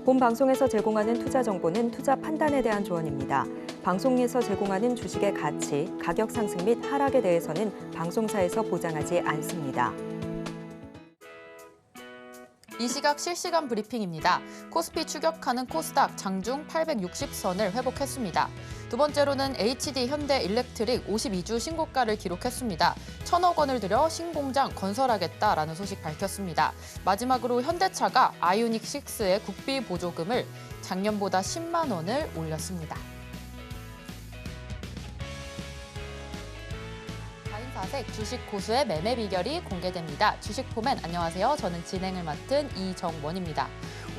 본 방송에서 제공하는 투자 정보는 투자 판단에 대한 조언입니다. 방송에서 제공하는 주식의 가치, 가격 상승 및 하락에 대해서는 방송사에서 보장하지 않습니다. 이 시각 실시간 브리핑입니다. 코스피 추격하는 코스닥 장중 860선을 회복했습니다. 두 번째로는 HD 현대일렉트릭 52주 신고가를 기록했습니다. 1,000억 원을 들여 신공장 건설하겠다라는 소식 밝혔습니다. 마지막으로 현대차가 아이오닉6의 국비 보조금을 작년보다 10만 원을 올렸습니다. 사색 주식 고수의 매매 비결이 공개됩니다. 주식포맨 안녕하세요. 저는 진행을 맡은 이정원입니다.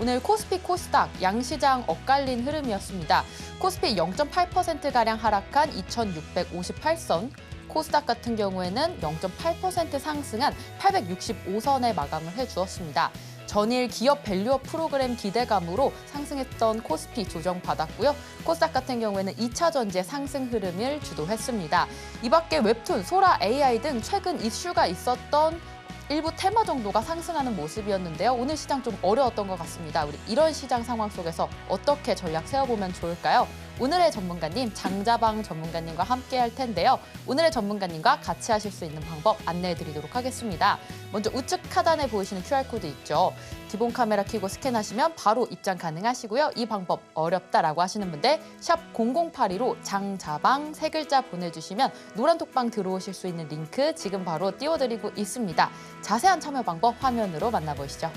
오늘 코스피 코스닥 양시장 엇갈린 흐름이었습니다. 코스피 0.8%가량 하락한 2,658선, 코스닥 같은 경우에는 0.8% 상승한 865선에 마감을 해주었습니다. 전일 기업 밸류업 프로그램 기대감으로 상승했던 코스피 조정받았고요. 코스닥 같은 경우에는 2차 전지의 상승 흐름을 주도했습니다. 이 밖에 웹툰, 소라 AI 등 최근 이슈가 있었던 일부 테마 정도가 상승하는 모습이었는데요. 오늘 시장 좀 어려웠던 것 같습니다. 우리 이런 시장 상황 속에서 어떻게 전략 세워보면 좋을까요? 오늘의 전문가님, 장자방 전문가님과 함께 할 텐데요. 오늘의 전문가님과 같이 하실 수 있는 방법 안내해드리도록 하겠습니다. 먼저 우측 하단에 보이시는 QR코드 있죠. 기본 카메라 켜고 스캔하시면 바로 입장 가능하시고요. 이 방법 어렵다라고 하시는 분들 샵 0082로 장자방 세 글자 보내주시면 노란 톡방 들어오실 수 있는 링크 지금 바로 띄워드리고 있습니다. 자세한 참여 방법 화면으로 만나보시죠.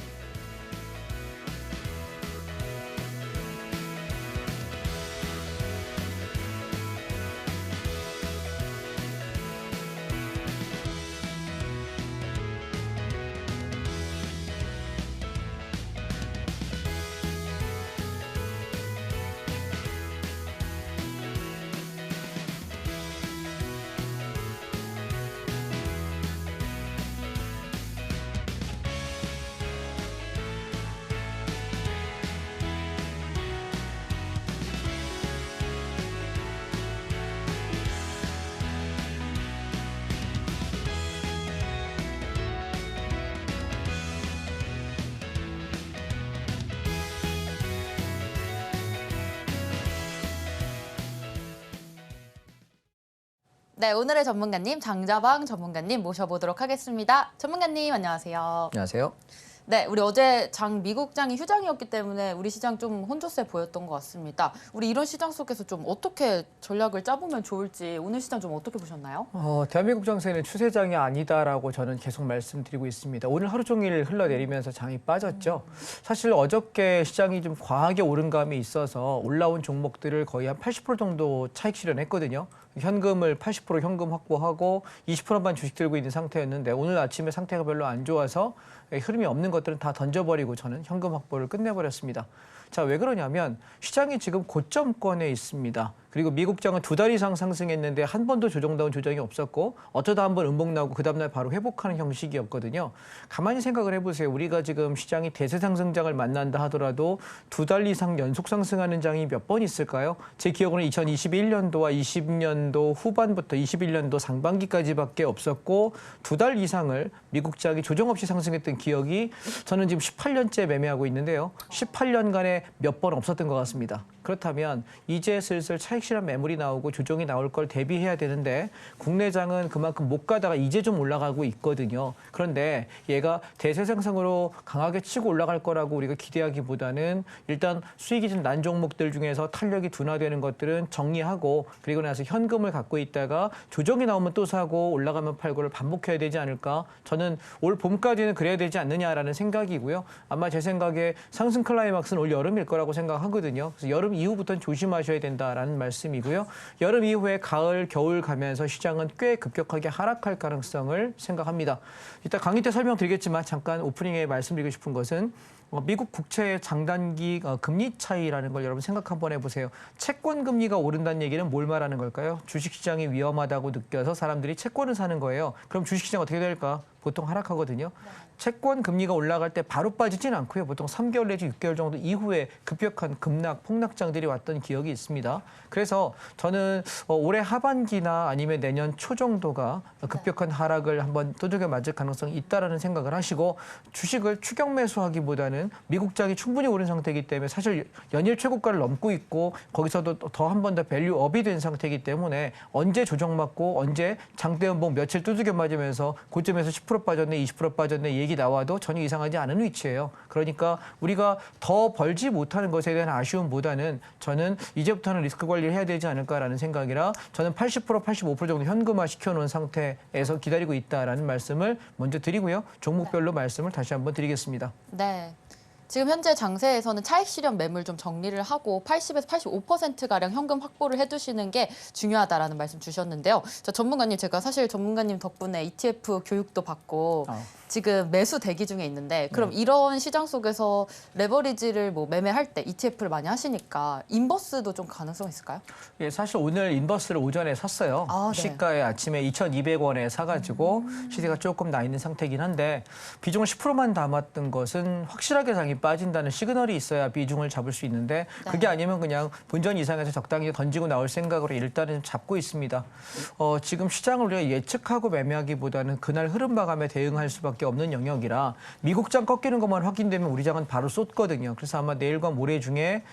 네, 오늘의 전문가님, 장자방 전문가님 모셔보도록 하겠습니다. 전문가님, 안녕하세요. 안녕하세요. 네, 우리 어제 미국장이 휴장이었기 때문에 우리 시장 좀 혼조세 보였던 것 같습니다. 우리 이런 시장 속에서 좀 어떻게 전략을 짜보면 좋을지 오늘 시장 좀 어떻게 보셨나요? 대한민국 정세는 추세장이 아니다라고 저는 계속 말씀드리고 있습니다. 오늘 하루 종일 흘러내리면서 장이 빠졌죠. 사실 어저께 시장이 좀 과하게 오른 감이 있어서 올라온 종목들을 거의 한 80% 정도 차익 실현했거든요. 현금을 80% 현금 확보하고 20%만 주식 들고 있는 상태였는데 오늘 아침에 상태가 별로 안 좋아서 흐름이 없는 것들은 다 던져버리고 저는 현금 확보를 끝내버렸습니다. 자, 왜 그러냐면 시장이 지금 고점권에 있습니다. 그리고 미국장은 2달 이상 상승했는데 한 번도 조정다운 조정이 없었고 어쩌다 한 번 음봉 나오고 그 다음날 바로 회복하는 형식이었거든요. 가만히 생각을 해보세요. 우리가 지금 시장이 대세 상승장을 만난다 하더라도 2달 이상 연속 상승하는 장이 몇 번 있을까요? 제 기억으로는 2021년도와 20년도 후반부터 21년도 상반기까지밖에 없었고 2달 이상을 미국장이 조정 없이 상승했던 기억이 저는 지금 18년째 매매하고 있는데요. 18년간에 몇 번 없었던 것 같습니다. 그렇다면 이제 슬슬 차익 실현 매물이 나오고 조정이 나올 걸 대비해야 되는데 국내장은 그만큼 못 가다가 이제 좀 올라가고 있거든요. 그런데 얘가 대세 상승으로 강하게 치고 올라갈 거라고 우리가 기대하기보다는 일단 수익이 좀 난 종목들 중에서 탄력이 둔화되는 것들은 정리하고 그리고 나서 현금을 갖고 있다가 조정이 나오면 또 사고 올라가면 팔고를 반복해야 되지 않을까. 저는 올 봄까지는 그래야 되지 않느냐라는 생각이고요. 아마 제 생각에 상승 클라이막스는 올 여름일 거라고 생각하거든요. 그래서 여름 이후부터는 조심하셔야 된다라는 말씀이고요. 여름 이후에 가을, 겨울 가면서 시장은 꽤 급격하게 하락할 가능성을 생각합니다. 이따 강의 때 설명드리겠지만 잠깐 오프닝에 말씀드리고 싶은 것은 미국 국채 장단기 금리 차이라는 걸 여러분 생각 한번 해보세요. 채권 금리가 오른다는 얘기는 뭘 말하는 걸까요? 주식시장이 위험하다고 느껴서 사람들이 채권을 사는 거예요. 그럼 주식시장 어떻게 될까? 보통 하락하거든요. 채권 금리가 올라갈 때 바로 빠지진 않고요. 보통 3개월 내지 6개월 정도 이후에 급격한 급락, 폭락장들이 왔던 기억이 있습니다. 그래서 저는 올해 하반기나 아니면 내년 초 정도가 급격한 하락을 한번 두들겨 맞을 가능성이 있다라는 생각을 하시고 주식을 추격 매수하기보다는 미국장이 충분히 오른 상태이기 때문에 사실 연일 최고가를 넘고 있고 거기서도 더 한 번 더 밸류업이 된 상태이기 때문에 언제 조정받고 언제 장대음봉 며칠 두들겨 맞으면서 고점에서 10% 빠졌네, 20% 빠졌네 얘기 나와도 전혀 이상하지 않은 위치예요. 그러니까 우리가 더 벌지 못하는 것에 대한 아쉬움보다는 저는 이제부터는 리스크 관리를 해야 되지 않을까라는 생각이라 저는 80%, 85% 정도 현금화 시켜놓은 상태에서 기다리고 있다라는 말씀을 먼저 드리고요. 종목별로 말씀을 다시 한번 드리겠습니다. 네. 지금 현재 장세에서는 차익 실현 매물 좀 정리를 하고 80에서 85%가량 현금 확보를 해두시는 게 중요하다라는 말씀 주셨는데요. 저 전문가님, 제가 사실 전문가님 덕분에 ETF 교육도 받고 지금 매수 대기 중에 있는데 그럼 이런 시장 속에서 레버리지를 뭐 매매할 때 ETF를 많이 하시니까 인버스도 좀 가능성 있을까요? 예, 사실 오늘 인버스를 오전에 샀어요. 아, 네. 시가에 아침에 2,200원에 사가지고 시세가 조금 나 있는 상태이긴 한데 비중을 10%만 담았던 것은 확실하게 장이 빠진다는 시그널이 있어야 비중을 잡을 수 있는데 그게 아니면 그냥 본전 이상에서 적당히 던지고 나올 생각으로 일단은 잡고 있습니다. 지금 시장을 우리가 예측하고 매매하기보다는 그날 흐름 마감에 대응할 수밖에 없는 영역이라 미국장 꺾이는 것만 확인되면 우리 장은 바로 쏟거든요. 그래서 아마 내일과 모레 중에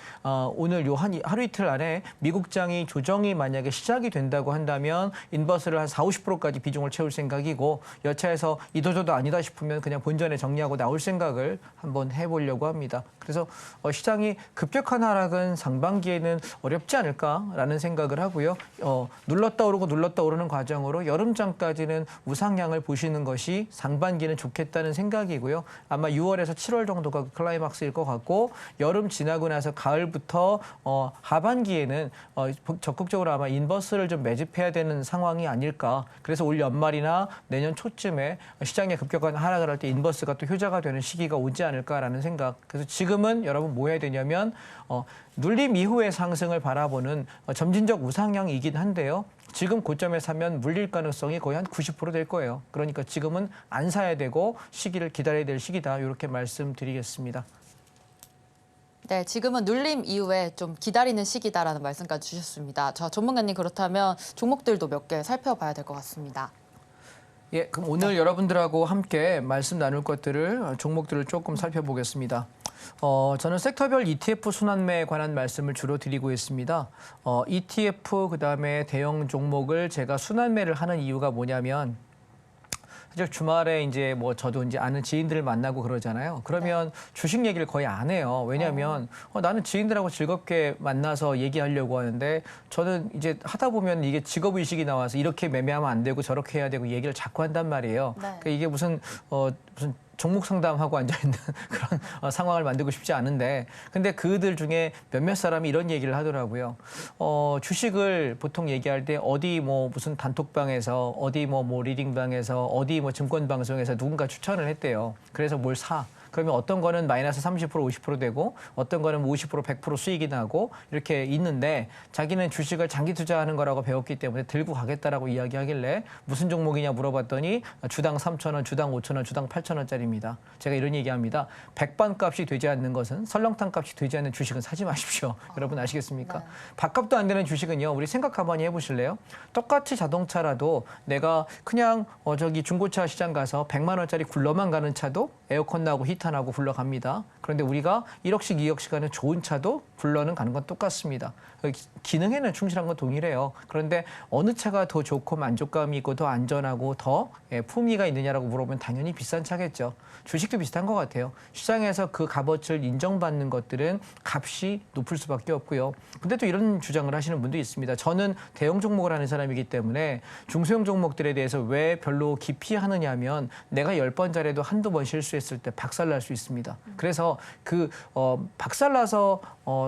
오늘 요 하루 이틀 안에 미국장이 조정이 만약에 시작이 된다고 한다면 인버스를 한 40, 50%까지 비중을 채울 생각이고 여차해서 이도저도 아니다 싶으면 그냥 본전에 정리하고 나올 생각을 한번 해보려고 합니다. 그래서 시장이 급격한 하락은 상반기에는 어렵지 않을까라는 생각을 하고요. 눌렀다 오르고 눌렀다 오르는 과정으로 여름장까지는 우상향을 보시는 것이 상반기는 좋겠다는 생각이고요. 아마 6월에서 7월 정도가 클라이막스일 것 같고 여름 지나고 나서 가을부터 하반기에는 적극적으로 아마 인버스를 좀 매집해야 되는 상황이 아닐까. 그래서 올 연말이나 내년 초쯤에 시장의 급격한 하락을 할 때 인버스가 또 효자가 되는 시기가 오지 않을까라는 생각. 그래서 지금은 여러분 뭐 해야 되냐면 눌림 이후의 상승을 바라보는 점진적 우상향이긴 한데요. 지금 고점에 사면 물릴 가능성이 거의 한 90% 될 거예요. 그러니까 지금은 안 사야 되고 시기를 기다려야 될 시기다. 이렇게 말씀드리겠습니다. 네, 지금은 눌림 이후에 좀 기다리는 시기다라는 말씀까지 주셨습니다. 자, 전문가님 그렇다면 종목들도 몇 개 살펴봐야 될 것 같습니다. 예, 그럼 오늘 여러분들하고 함께 말씀 나눌 것들을 종목들을 조금 살펴보겠습니다. 저는 섹터별 ETF 순환매에 관한 말씀을 주로 드리고 있습니다. ETF 그다음에 대형 종목을 제가 순환매를 하는 이유가 뭐냐면 사실 주말에 이제 뭐 저도 이제 아는 지인들을 만나고 그러잖아요. 그러면 주식 얘기를 거의 안 해요. 왜냐하면 나는 지인들하고 즐겁게 만나서 얘기하려고 하는데 저는 이제 하다 보면 이게 직업의식이 나와서 이렇게 매매하면 안 되고 저렇게 해야 되고 얘기를 자꾸 한단 말이에요. 그러니까 이게 무슨 종목 상담하고 앉아있는 그런 상황을 만들고 싶지 않은데 근데 그들 중에 몇몇 사람이 이런 얘기를 하더라고요. 주식을 보통 얘기할 때 어디 뭐 무슨 단톡방에서 어디 뭐 리딩방에서 어디 뭐 증권방송에서 누군가 추천을 했대요. 그래서 뭘 사. 그러면 어떤 거는 마이너스 30%, 50% 되고 어떤 거는 50%, 100% 수익이 나고 이렇게 있는데 자기는 주식을 장기 투자하는 거라고 배웠기 때문에 들고 가겠다라고 이야기하길래 무슨 종목이냐 물어봤더니 주당 3,000원, 주당 5,000원, 주당 8,000원짜리입니다. 제가 이런 얘기합니다. 백반값이 되지 않는 것은 설렁탕 값이 되지 않는 주식은 사지 마십시오. 여러분 아시겠습니까? 네. 밥값도 안 되는 주식은요. 우리 생각 가만히 해보실래요? 똑같이 자동차라도 내가 그냥 저기 중고차 시장 가서 100만 원짜리 굴러만 가는 차도 에어컨 나고 히터 나고 굴러갑니다. 그런데 우리가 1억씩 2억씩 하는 좋은 차도 굴러는 가는 건 똑같습니다. 기능에는 충실한 건 동일해요. 그런데 어느 차가 더 좋고 만족감이 있고 더 안전하고 더 품위가 있느냐라고 물어보면 당연히 비싼 차겠죠. 주식도 비슷한 것 같아요. 시장에서 그 값어치를 인정받는 것들은 값이 높을 수밖에 없고요. 근데 또 이런 주장을 하시는 분도 있습니다. 저는 대형 종목을 하는 사람이기 때문에 중소형 종목들에 대해서 왜 별로 깊이 하느냐 하면 내가 10번 잘해도 한두 번 실수했을 때 박살날 수 있습니다. 그래서 박살나서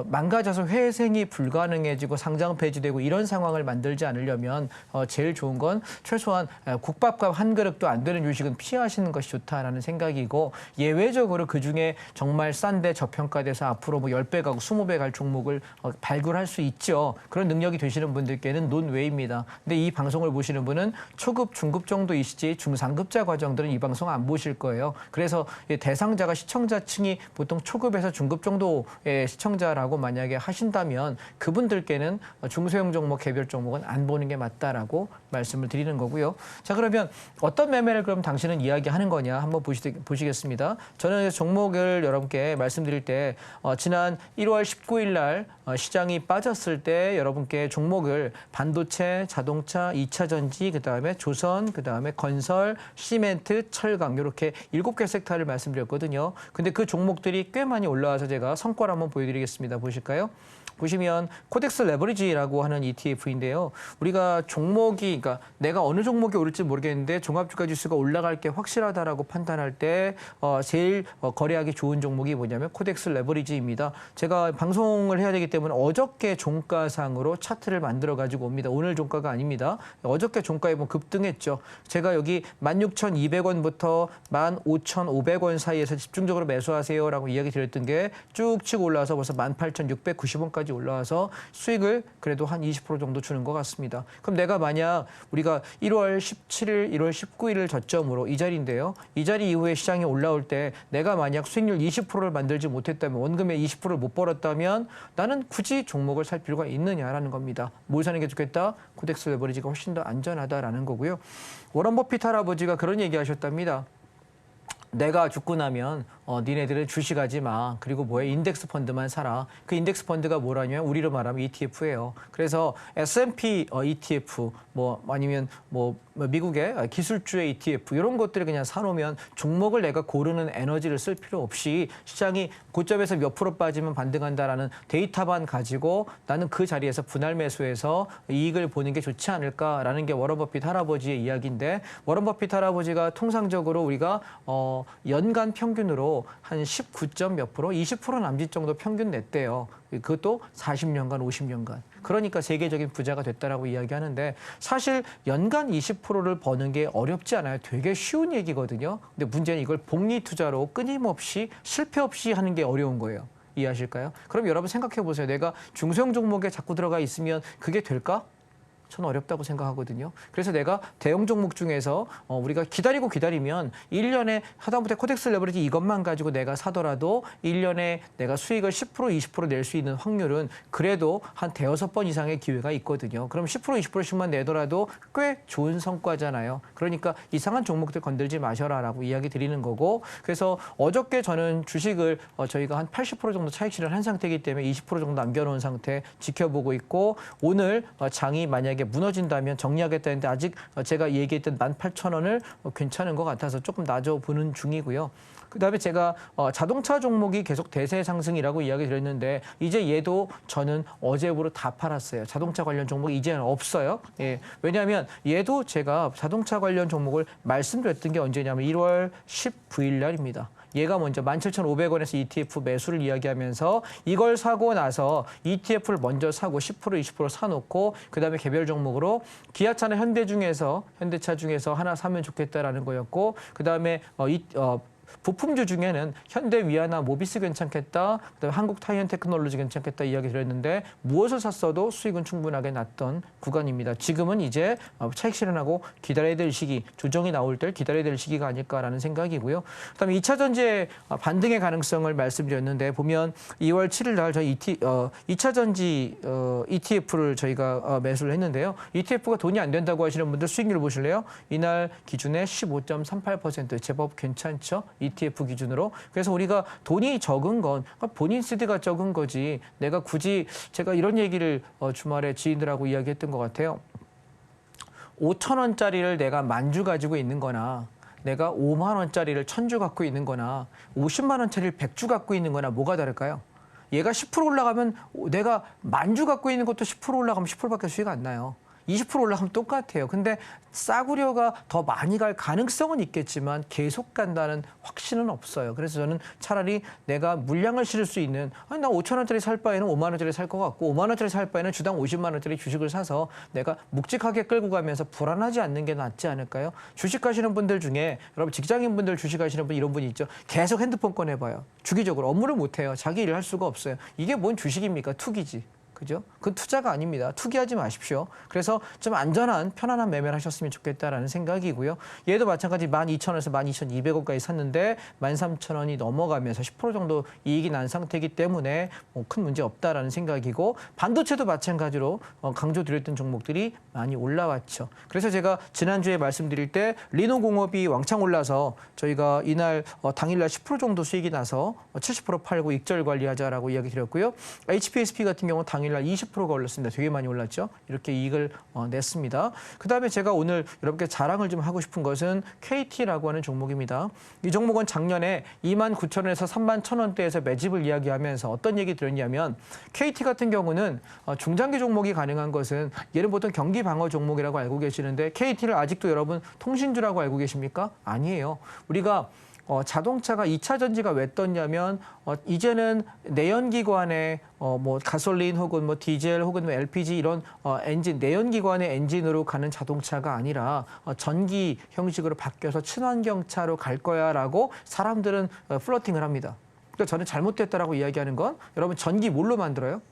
망가져서 회생이 불가능해지고 상장 폐지되고 이런 상황을 만들지 않으려면 제일 좋은 건 최소한 국밥값 한 그릇도 안 되는 주식은 피하시는 것이 좋다라는 생각이고 예외적으로 그중에 정말 싼데 저평가돼서 앞으로 뭐 10배 가고 20배 갈 종목을 발굴할 수 있죠. 그런 능력이 되시는 분들께는 논외입니다. 근데 이 방송을 보시는 분은 초급, 중급 정도이시지 중상급자 과정들은 이 방송 안 보실 거예요. 그래서 대상자가 시청자층이 보통 초급에서 중급 정도의 시청자라고 만약에 하신다면 그분들께는 중소형 종목, 개별 종목은 안 보는 게 맞다라고 말씀을 드리는 거고요. 자, 그러면 어떤 매매를 그럼 당신은 이야기하는 거냐 한번 보시겠습니다. 저는 종목을 여러분께 말씀드릴 때 지난 1월 19일 날 시장이 빠졌을 때 여러분께 종목을 반도체, 자동차, 2차 전지, 그다음에 조선, 그다음에 건설, 시멘트, 철강 이렇게 7개 섹터를 말씀드렸거든요. 근데 그 종목들이 꽤 많이 올라와서 제가 성과를 한번 보여드리겠습니다. 보실까요? 보시면 코덱스 레버리지라고 하는 ETF인데요. 우리가 종목이 그러니까 내가 어느 종목이 오를지 모르겠는데 종합주가 지수가 올라갈 게 확실하다라고 판단할 때 제일 거래하기 좋은 종목이 뭐냐면 코덱스 레버리지입니다. 제가 방송을 해야 되기 때문에 어저께 종가상으로 차트를 만들어 가지고 옵니다. 오늘 종가가 아닙니다. 어저께 종가에 보면 급등했죠. 제가 여기 16,200원부터 15,500원 사이에서 집중적으로 매수하세요라고 이야기 드렸던 게 쭉 치고 올라와서 벌써 18,690원까지 올라와서 수익을 그래도 한 20% 정도 주는 것 같습니다. 그럼 내가 만약 우리가 1월 17일, 1월 19일을 저점으로 이 자리인데요. 이 자리 이후에 시장이 올라올 때 내가 만약 수익률 20%를 만들지 못했다면 원금의 20%를 못 벌었다면 나는 굳이 종목을 살 필요가 있느냐라는 겁니다. 뭘 사는 게 좋겠다? 코덱스 레버리지가 훨씬 더 안전하다라는 거고요. 워런 버핏 할아버지가 그런 얘기 하셨답니다. 내가 죽고 나면 니네들은 주식하지 마. 그리고 뭐해? 인덱스 펀드만 사라. 그 인덱스 펀드가 뭐라냐면 우리로 말하면 ETF예요. 그래서 S&P ETF 뭐 아니면 뭐 미국의 기술주의 ETF 이런 것들을 그냥 사놓으면 종목을 내가 고르는 에너지를 쓸 필요 없이 시장이 고점에서 몇 프로 빠지면 반등한다라는 데이터만 가지고 나는 그 자리에서 분할 매수해서 이익을 보는 게 좋지 않을까라는 게 워런 버핏 할아버지의 이야기인데 워런 버핏 할아버지가 통상적으로 우리가 연간 평균으로 한 19점 몇 프로, 20% 남짓 정도 평균 냈대요. 그것도 40년간, 50년간. 그러니까 세계적인 부자가 됐다라고 이야기하는데 사실 연간 20%를 버는 게 어렵지 않아요. 되게 쉬운 얘기거든요. 근데 문제는 이걸 복리 투자로 끊임없이 실패 없이 하는 게 어려운 거예요. 이해하실까요? 그럼 여러분 생각해 보세요. 내가 중소형 종목에 자꾸 들어가 있으면 그게 될까? 저는 어렵다고 생각하거든요. 그래서 내가 대형 종목 중에서 우리가 기다리면 1년에 하다못해 코덱스 레버리지 이것만 가지고 내가 사더라도 1년에 내가 수익을 10% 20% 낼 수 있는 확률은 그래도 한 대여섯 번 이상의 기회가 있거든요. 그럼 10% 20%씩만 내더라도 꽤 좋은 성과잖아요. 그러니까 이상한 종목들 건들지 마셔라라고 이야기 드리는 거고 그래서 어저께 저는 주식을 저희가 한 80% 정도 차익 실현한 상태이기 때문에 20% 정도 남겨놓은 상태 지켜보고 있고 오늘 장이 만약에 무너진다면 정리하겠다는데 아직 제가 얘기했던 18,000원을 괜찮은 것 같아서 조금 낮아보는 중이고요. 그다음에 제가 자동차 종목이 계속 대세 상승이라고 이야기 드렸는데 이제 얘도 저는 어제부로 다 팔았어요. 자동차 관련 종목이 이제는 없어요. 예. 왜냐하면 얘도 제가 자동차 관련 종목을 말씀드렸던 게 언제냐면 1월 19일 날입니다. 얘가 먼저 17,500원에서 ETF 매수를 이야기하면서 이걸 사고 나서 ETF를 먼저 사고 10% 20% 사놓고 그다음에 개별 종목으로 기아차나 현대차 중에서 하나 사면 좋겠다라는 거였고 그다음에 부품주 중에는 현대 위아나 모비스 괜찮겠다. 그다음에 한국 타이언 테크놀로지 괜찮겠다 이야기 드렸는데 무엇을 샀어도 수익은 충분하게 났던 구간입니다. 지금은 이제 차익 실현하고 기다려야 될 시기, 조정이 나올 때 기다려야 될 시기가 아닐까라는 생각이고요. 그다음에 2차 전지의 반등의 가능성을 말씀드렸는데 보면 2월 7일 날 저희 2차 전지 ETF를 저희가 매수를 했는데요. ETF가 돈이 안 된다고 하시는 분들 수익률 보실래요? 이날 기준에 15.38% 제법 괜찮죠? ETF 기준으로. 그래서 우리가 돈이 적은 건 본인 시드가 적은 거지. 내가 굳이 제가 이런 얘기를 주말에 지인들하고 이야기했던 것 같아요. 5,000원짜리를 내가 10,000주 가지고 있는 거나 내가 5만 원짜리를 1,000주 갖고 있는 거나 50만 원짜리를 100주 갖고 있는 거나 뭐가 다를까요? 얘가 10% 올라가면 내가 10,000주 갖고 있는 것도 10% 올라가면 10%밖에 수익 안 나요. 20% 올라가면 똑같아요. 근데 싸구려가 더 많이 갈 가능성은 있겠지만 계속 간다는 확신은 없어요. 그래서 저는 차라리 내가 물량을 실을 수 있는 아니 나 5천 원짜리 살 바에는 5만 원짜리 살 것 같고 5만 원짜리 살 바에는 주당 50만 원짜리 주식을 사서 내가 묵직하게 끌고 가면서 불안하지 않는 게 낫지 않을까요? 주식하시는 분들 중에 여러분 직장인분들 주식하시는 분 이런 분이 있죠. 계속 핸드폰 꺼내봐요. 주기적으로 업무를 못해요. 자기 일을 할 수가 없어요. 이게 뭔 주식입니까? 투기지. 그죠? 그건 투자가 아닙니다. 투기하지 마십시오. 그래서 좀 안전한 편안한 매매를 하셨으면 좋겠다라는 생각이고요. 얘도 마찬가지 12,000원에서 12,200원까지 샀는데 13,000원이 넘어가면서 10% 정도 이익이 난 상태이기 때문에 뭐 큰 문제 없다라는 생각이고 반도체도 마찬가지로 강조드렸던 종목들이 많이 올라왔죠. 그래서 제가 지난주에 말씀드릴 때 리노공업이 왕창 올라서 저희가 이날 당일날 10% 정도 수익이 나서 70% 팔고 익절 관리하자라고 이야기 드렸고요. HPSP 같은 경우는 당일날 20%가 올랐습니다. 되게 많이 올랐죠. 이렇게 이익을 냈습니다. 그다음에 제가 오늘 여러분께 자랑을 좀 하고 싶은 것은 KT라고 하는 종목입니다. 이 종목은 작년에 29,000원에서 31,000원대에서 매집을 이야기하면서 어떤 얘기 드렸냐면 KT 같은 경우는 중장기 종목이 가능한 것은 얘는 보통 경기 방어 종목이라고 알고 계시는데 KT를 아직도 여러분 통신주라고 알고 계십니까? 아니에요. 우리가 자동차가 2차 전지가 왜 떴냐면 이제는 내연기관의 뭐 가솔린 혹은 뭐 디젤 혹은 뭐 LPG 이런 엔진 내연기관의 엔진으로 가는 자동차가 아니라 전기 형식으로 바뀌어서 친환경차로 갈 거야라고 사람들은 플러팅을 합니다. 그러니까 저는 잘못됐다라고 이야기하는 건 여러분 전기 뭘로 만들어요?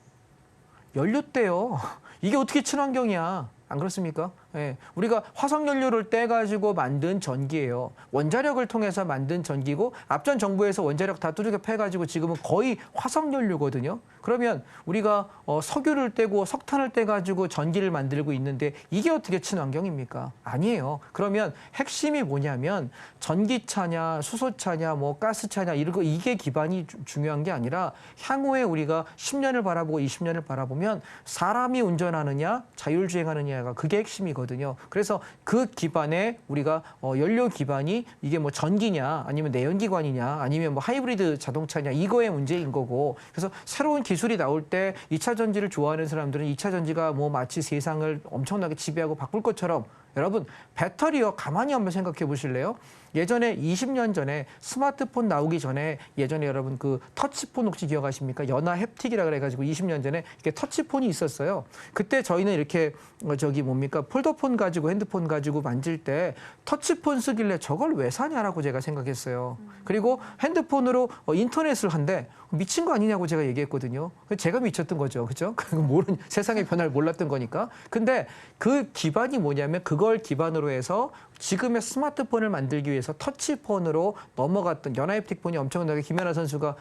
연료대요. 이게 어떻게 친환경이야? 안 그렇습니까? 예, 우리가 화석연료를 떼가지고 만든 전기예요. 원자력을 통해서 만든 전기고 앞전 정부에서 원자력 다 뚜둑에 패가지고 지금은 거의 화석연료거든요. 그러면 우리가 석유를 떼고 석탄을 떼가지고 전기를 만들고 있는데 이게 어떻게 친환경입니까? 아니에요. 그러면 핵심이 뭐냐면 전기차냐 수소차냐 뭐 가스차냐 이런 이게 기반이 중요한 게 아니라 향후에 우리가 10년을 바라보고 20년을 바라보면 사람이 운전하느냐 자율주행하느냐가 그게 핵심이거든요. 그래서 그 기반에 우리가 연료 기반이 이게 뭐 전기냐 아니면 내연기관이냐 아니면 뭐 하이브리드 자동차냐 이거의 문제인 거고 그래서 새로운 기술이 나올 때 2차 전지를 좋아하는 사람들은 2차 전지가 뭐 마치 세상을 엄청나게 지배하고 바꿀 것처럼 여러분 배터리요 가만히 한번 생각해 보실래요? 예전에 20년 전에 스마트폰 나오기 전에 예전에 여러분 그 터치폰 혹시 기억하십니까? 연하 햅틱이라 그래가지고 20년 전에 이렇게 터치폰이 있었어요. 그때 저희는 이렇게 저기 뭡니까 폴더폰 가지고 핸드폰 가지고 만질 때 터치폰 쓰길래 저걸 왜 사냐라고 제가 생각했어요. 그리고 핸드폰으로 인터넷을 한대 미친 거 아니냐고 제가 얘기했거든요. 제가 미쳤던 거죠, 그렇죠? 모르는 세상의 변화를 몰랐던 거니까. 근데 그 기반이 뭐냐면 그걸 기반으로 해서 지금의 스마트폰을 만들기 위해서 터치폰으로 넘어갔던 연하햅틱폰이 엄청나게 김연아 선수가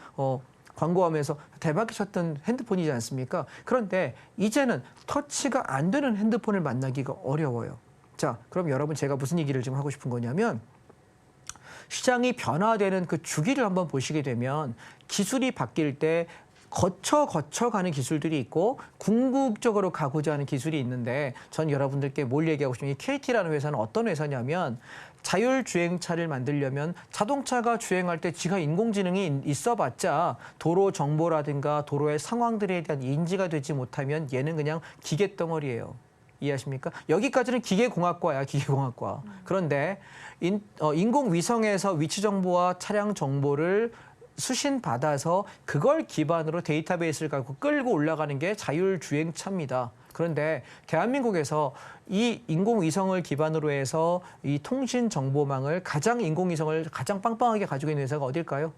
광고하면서 대박이셨던 핸드폰이지 않습니까? 그런데 이제는 터치가 안 되는 핸드폰을 만나기가 어려워요. 자, 그럼 여러분 제가 무슨 얘기를 좀 하고 싶은 거냐면 시장이 변화되는 그 주기를 한번 보시게 되면 기술이 바뀔 때 거쳐가는 기술들이 있고 궁극적으로 가고자 하는 기술이 있는데 전 여러분들께 뭘 얘기하고 싶은 이 KT라는 회사는 어떤 회사냐면 자율주행차를 만들려면 자동차가 주행할 때 지가 인공지능이 있어봤자 도로 정보라든가 도로의 상황들에 대한 인지가 되지 못하면 얘는 그냥 기계덩어리예요. 이해하십니까? 여기까지는 기계공학과야, 기계공학과. 그런데 인공위성에서 위치 정보와 차량 정보를 수신받아서 그걸 기반으로 데이터베이스를 갖고 끌고 올라가는 게 자율주행차입니다. 그런데 대한민국에서 이 인공위성을 기반으로 해서 이 통신정보망을 인공위성을 가장 빵빵하게 가지고 있는 회사가 어딜까요?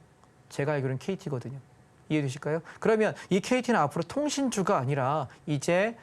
제가 알기로는 KT거든요. 이해되실까요? 그러면 이 KT는 앞으로 통신주가 아니라 이제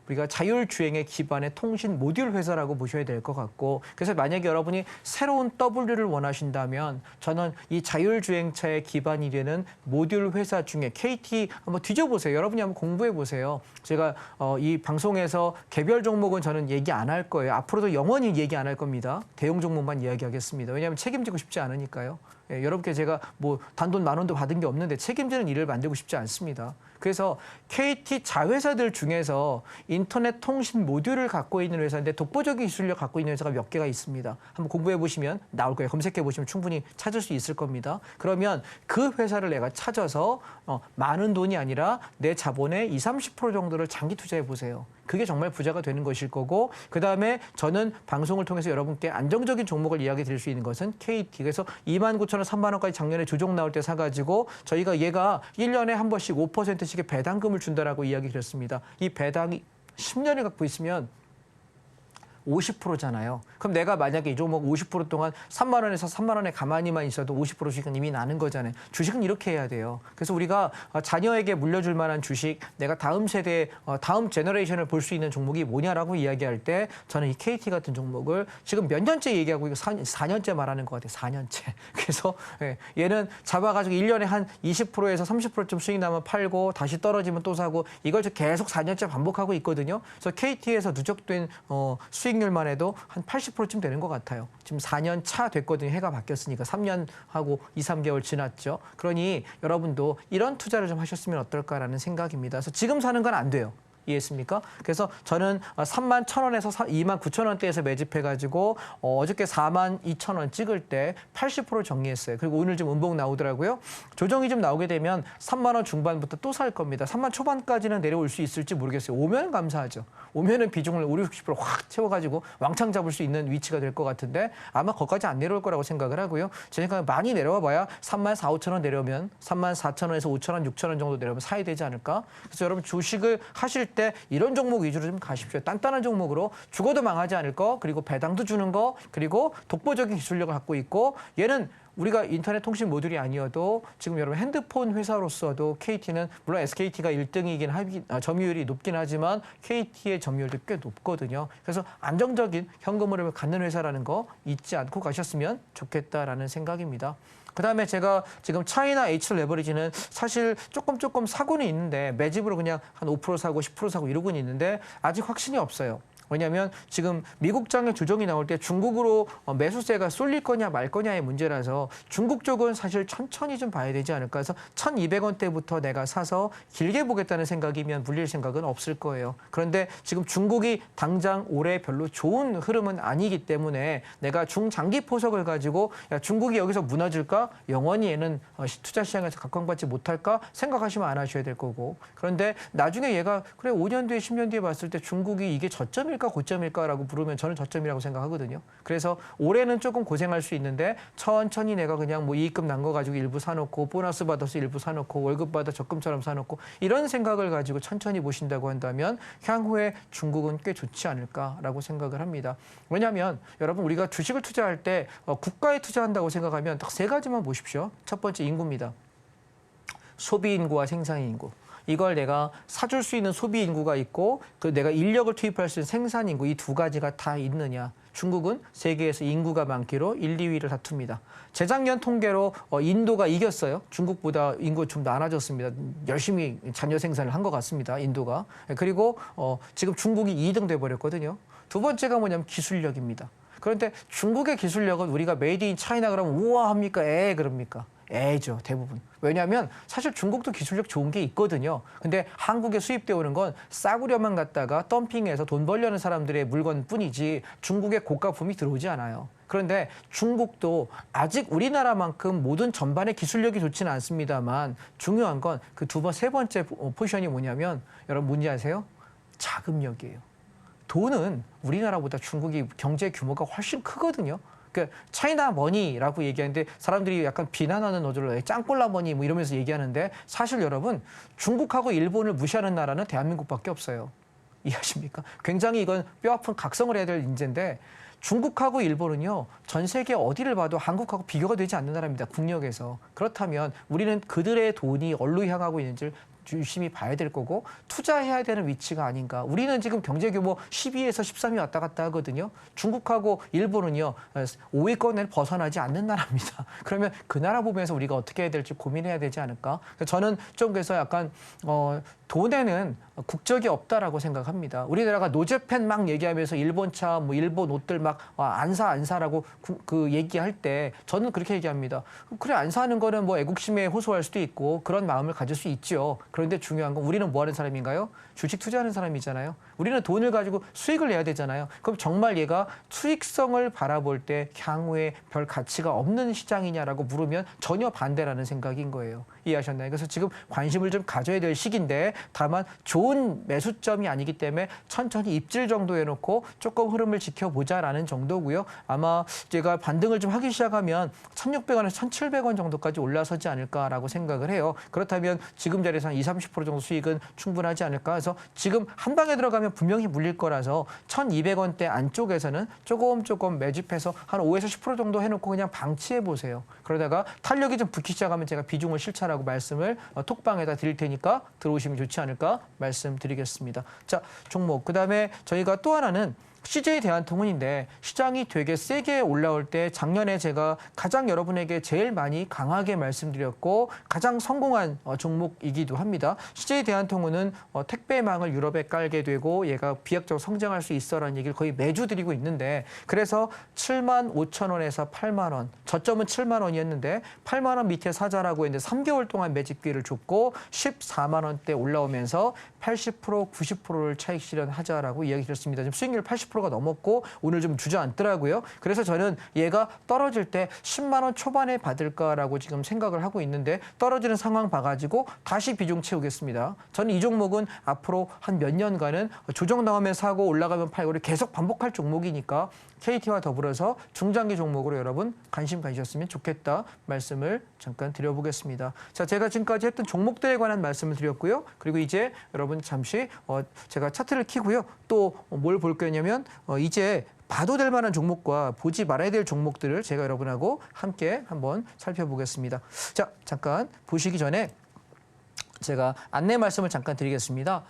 우리가 자율주행의 기반의 통신 모듈 회사라고 보셔야 될 것 같고 그래서 만약에 여러분이 새로운 W를 원하신다면 저는 이 자율주행차의 기반이 되는 모듈 회사 중에 KT 한번 뒤져보세요. 여러분이 한번 공부해보세요. 제가 이 방송에서 개별 종목은 저는 얘기 안 할 거예요. 앞으로도 영원히 얘기 안 할 겁니다. 대형 종목만 이야기하겠습니다. 왜냐하면 책임지고 싶지 않으니까요. 예, 여러분께 제가 뭐 단돈 10,000원도 받은 게 없는데 책임지는 일을 만들고 싶지 않습니다. 그래서 KT 자회사들 중에서 인터넷 통신 모듈을 갖고 있는 회사인데 독보적인 기술력 갖고 있는 회사가 몇 개가 있습니다. 한번 공부해 보시면 나올 거예요. 검색해 보시면 충분히 찾을 수 있을 겁니다. 그러면 그 회사를 내가 찾아서 많은 돈이 아니라 내 자본의 20-30% 정도를 장기 투자해 보세요. 그게 정말 부자가 되는 것일 거고 그다음에 저는 방송을 통해서 여러분께 안정적인 종목을 이야기 드릴 수 있는 것은 KT. 그래서 29,000원, 3만 원까지 작년에 주종 나올 때 사가지고 저희가 얘가 1년에 한 번씩 5%씩의 배당금을 준다라고 이야기 드렸습니다. 이 배당이 10년을 갖고 있으면 50%잖아요. 그럼 내가 만약에 이 종목 50% 동안 3만 원에서 3만 원에 가만히만 있어도 50%씩은 이미 나는 거잖아요. 주식은 이렇게 해야 돼요. 그래서 우리가 자녀에게 물려줄 만한 주식, 내가 다음 세대, 다음 제너레이션을 볼 수 있는 종목이 뭐냐라고 이야기할 때 저는 이 KT 같은 종목을 지금 몇 년째 얘기하고 이거 4년째 말하는 것 같아요. 4년째. 그래서 얘는 잡아가지고 1년에 한 20%에서 30%좀 수익 나면 팔고 다시 떨어지면 또 사고 이걸 계속 4년째 반복하고 있거든요. 그래서 KT에서 누적된 수익률만 해도 한 80%쯤 되는 것 같아요. 지금 4년 차 됐거든요. 해가 바뀌었으니까 3년하고 2, 3개월 지났죠. 그러니 여러분도 이런 투자를 좀 하셨으면 어떨까라는 생각입니다. 그래서 지금 사는 건 안 돼요. 이해했습니까? 그래서 저는 31,000원에서 29,000원대에서 매집해가지고 어저께 42,000원 찍을 때 80% 정리했어요. 그리고 오늘 좀 음봉 나오더라고요. 조정이 좀 나오게 되면 3만 원 중반부터 또 살 겁니다. 3만 초반까지는 내려올 수 있을지 모르겠어요. 오면 감사하죠. 오면은 비중을 50, 60%확 채워가지고 왕창 잡을 수 있는 위치가 될 것 같은데 아마 거기까지 안 내려올 거라고 생각을 하고요. 제 생각에 많이 내려와 봐야 3만 4, 5천 원 내려오면 3만 4천 원에서 5천 원, 6천 원 정도 내려오면 사야 되지 않을까? 그래서 여러분 주식을 하실 때 이런 종목 위주로 좀 가십시오. 단단한 종목으로 죽어도 망하지 않을 거, 그리고 배당도 주는 거, 그리고 독보적인 기술력을 갖고 있고 얘는 우리가 인터넷 통신 모듈이 아니어도 지금 여러분 핸드폰 회사로서도 KT는 물론 SKT가 1등이긴 점유율이 높긴 하지만 KT의 점유율도 꽤 높거든요. 그래서 안정적인 현금 흐름을 갖는 회사라는 거 잊지 않고 가셨으면 좋겠다라는 생각입니다. 그다음에 제가 지금 차이나 H 레버리지는 사실 조금 사고는 있는데 매집으로 그냥 한 5% 사고 10% 사고 이러고는 있는데 아직 확신이 없어요. 왜냐하면 지금 미국장의 조정이 나올 때 중국으로 매수세가 쏠릴 거냐 말 거냐의 문제라서 중국 쪽은 사실 천천히 좀 봐야 되지 않을까 해서 1,200원대부터 내가 사서 길게 보겠다는 생각이면 물릴 생각은 없을 거예요. 그런데 지금 중국이 당장 올해 별로 좋은 흐름은 아니기 때문에 내가 중장기 포석을 가지고 야, 중국이 여기서 무너질까? 영원히 얘는 투자 시장에서 각광받지 못할까? 생각하시면 안 하셔야 될 거고. 그런데 나중에 얘가 그래 5년 뒤에 10년 뒤에 봤을 때 중국이 이게 저점일까 고점일까라고 부르면 저는 저점이라고 생각하거든요. 그래서 올해는 조금 고생할 수 있는데 천천히 내가 그냥 뭐 이익금 난 거 가지고 일부 사놓고 보너스 받아서 일부 사놓고 월급 받아 적금처럼 사놓고 이런 생각을 가지고 천천히 보신다고 한다면 향후에 중국은 꽤 좋지 않을까라고 생각을 합니다. 왜냐하면 여러분 우리가 주식을 투자할 때 국가에 투자한다고 생각하면 딱 세 가지만 보십시오. 첫 번째 인구입니다. 소비 인구와 생산 인구. 이걸 내가 사줄 수 있는 소비 인구가 있고 그 내가 인력을 투입할 수 있는 생산 인구 이 두 가지가 다 있느냐. 중국은 세계에서 인구가 많기로 1, 2위를 다툽니다. 재작년 통계로 인도가 이겼어요. 중국보다 인구 좀 많아졌습니다. 열심히 자녀 생산을 한 것 같습니다. 인도가. 그리고 지금 중국이 2등 돼버렸거든요. 두 번째가 뭐냐면 기술력입니다. 그런데 중국의 기술력은 우리가 메이드 인 차이나 그러면 우와 합니까? 그럽니까? 죠 대부분. 왜냐하면 사실 중국도 기술력 좋은 게 있거든요. 근데 한국에 수입되어 오는 건 싸구려만 갖다가 덤핑해서 돈 벌려는 사람들의 물건뿐이지 중국의 고가품이 들어오지 않아요. 그런데 중국도 아직 우리나라만큼 모든 전반의 기술력이 좋지는 않습니다만 중요한 건 그 세 번째 포지션이 뭐냐면 여러분 뭔지 아세요? 자금력이에요. 돈은 우리나라보다 중국이 경제 규모가 훨씬 크거든요. 그 차이나 머니라고 얘기하는데 사람들이 약간 비난하는 어조로 짱꼴라 머니 뭐 이러면서 얘기하는데 사실 여러분 중국하고 일본을 무시하는 나라는 대한민국밖에 없어요. 이해하십니까? 굉장히 이건 뼈아픈 각성을 해야 될 인재인데 중국하고 일본은요. 전 세계 어디를 봐도 한국하고 비교가 되지 않는 나라입니다. 국력에서. 그렇다면 우리는 그들의 돈이 어디로 향하고 있는지를 유심히 봐야 될 거고 투자해야 되는 위치가 아닌가. 우리는 지금 경제 규모 12에서 13위 왔다 갔다 하거든요. 중국하고 일본은요. 5위권을 벗어나지 않는 나라입니다. 그러면 그 나라 보면서 우리가 어떻게 해야 될지 고민해야 되지 않을까. 저는 좀 그래서 약간 돈에는 국적이 없다라고 생각합니다. 우리나라가 노제팬 막 얘기하면서 일본 차, 뭐 일본 옷들 막 안 사라고 그 얘기할 때 저는 그렇게 얘기합니다. 그래 안 사는 거는 뭐 애국심에 호소할 수도 있고 그런 마음을 가질 수 있죠. 그런데 중요한 건 우리는 뭐 하는 사람인가요? 주식 투자하는 사람이잖아요. 우리는 돈을 가지고 수익을 내야 되잖아요. 그럼 정말 얘가 수익성을 바라볼 때 향후에 별 가치가 없는 시장이냐라고 물으면 전혀 반대라는 생각인 거예요. 이해하셨나요? 그래서 지금 관심을 좀 가져야 될 시기인데 다만 좋은 매수점이 아니기 때문에 천천히 입질 정도 해놓고 조금 흐름을 지켜보자라는 정도고요. 아마 제가 반등을 좀 하기 시작하면 1,600원에서 1,700원 정도까지 올라서지 않을까라고 생각을 해요. 그렇다면 지금 자리에서 한 20, 30% 정도 수익은 충분하지 않을까 해서 지금 한 방에 들어가면 분명히 물릴 거라서 1,200원대 안쪽에서는 조금 매집해서 한 5에서 10% 정도 해놓고 그냥 방치해 보세요. 그러다가 탄력이 좀 붙기 시작하면 제가 비중을 실차라고 말씀을 톡방에다 드릴 테니까 들어오시면 좋지 않을까 말씀드리겠습니다. 자, 종목. 그다음에 저희가 또 하나는 CJ 대한통운인데 시장이 되게 세게 올라올 때 작년에 제가 가장 여러분에게 제일 많이 강하게 말씀드렸고 가장 성공한 종목이기도 합니다. CJ 대한통운은 택배망을 유럽에 깔게 되고 얘가 비약적으로 성장할 수 있어라는 얘기를 거의 매주 드리고 있는데 그래서 75,000원에서 8만 원, 저점은 7만 원이었는데 8만 원 밑에 사자라고 했는데 3개월 동안 매집 기회를 줬고 14만 원대 올라오면서 80%, 90%를 차익 실현하자라고 이야기 드렸습니다. 지금 수익률 80%가 넘었고 오늘 좀 주저앉더라고요. 그래서 저는 얘가 떨어질 때 10만 원 초반에 받을까라고 지금 생각을 하고 있는데 떨어지는 상황 봐가지고 다시 비중 채우겠습니다. 저는 이 종목은 앞으로 한 몇 년간은 조정 나오면 사고 올라가면 팔고를 계속 반복할 종목이니까 KT와 더불어서 중장기 종목으로 여러분 관심 가지셨으면 좋겠다 말씀을 잠깐 드려보겠습니다. 자, 제가 지금까지 했던 종목들에 관한 말씀을 드렸고요. 그리고 이제 여러분 잠시 제가 차트를 켜고요. 또 뭘 볼 거냐면 이제 봐도 될 만한 종목과 보지 말아야 될 종목들을 제가 여러분하고 함께 한번 살펴보겠습니다. 자, 잠깐 보시기 전에 제가 안내 말씀을 잠깐 드리겠습니다.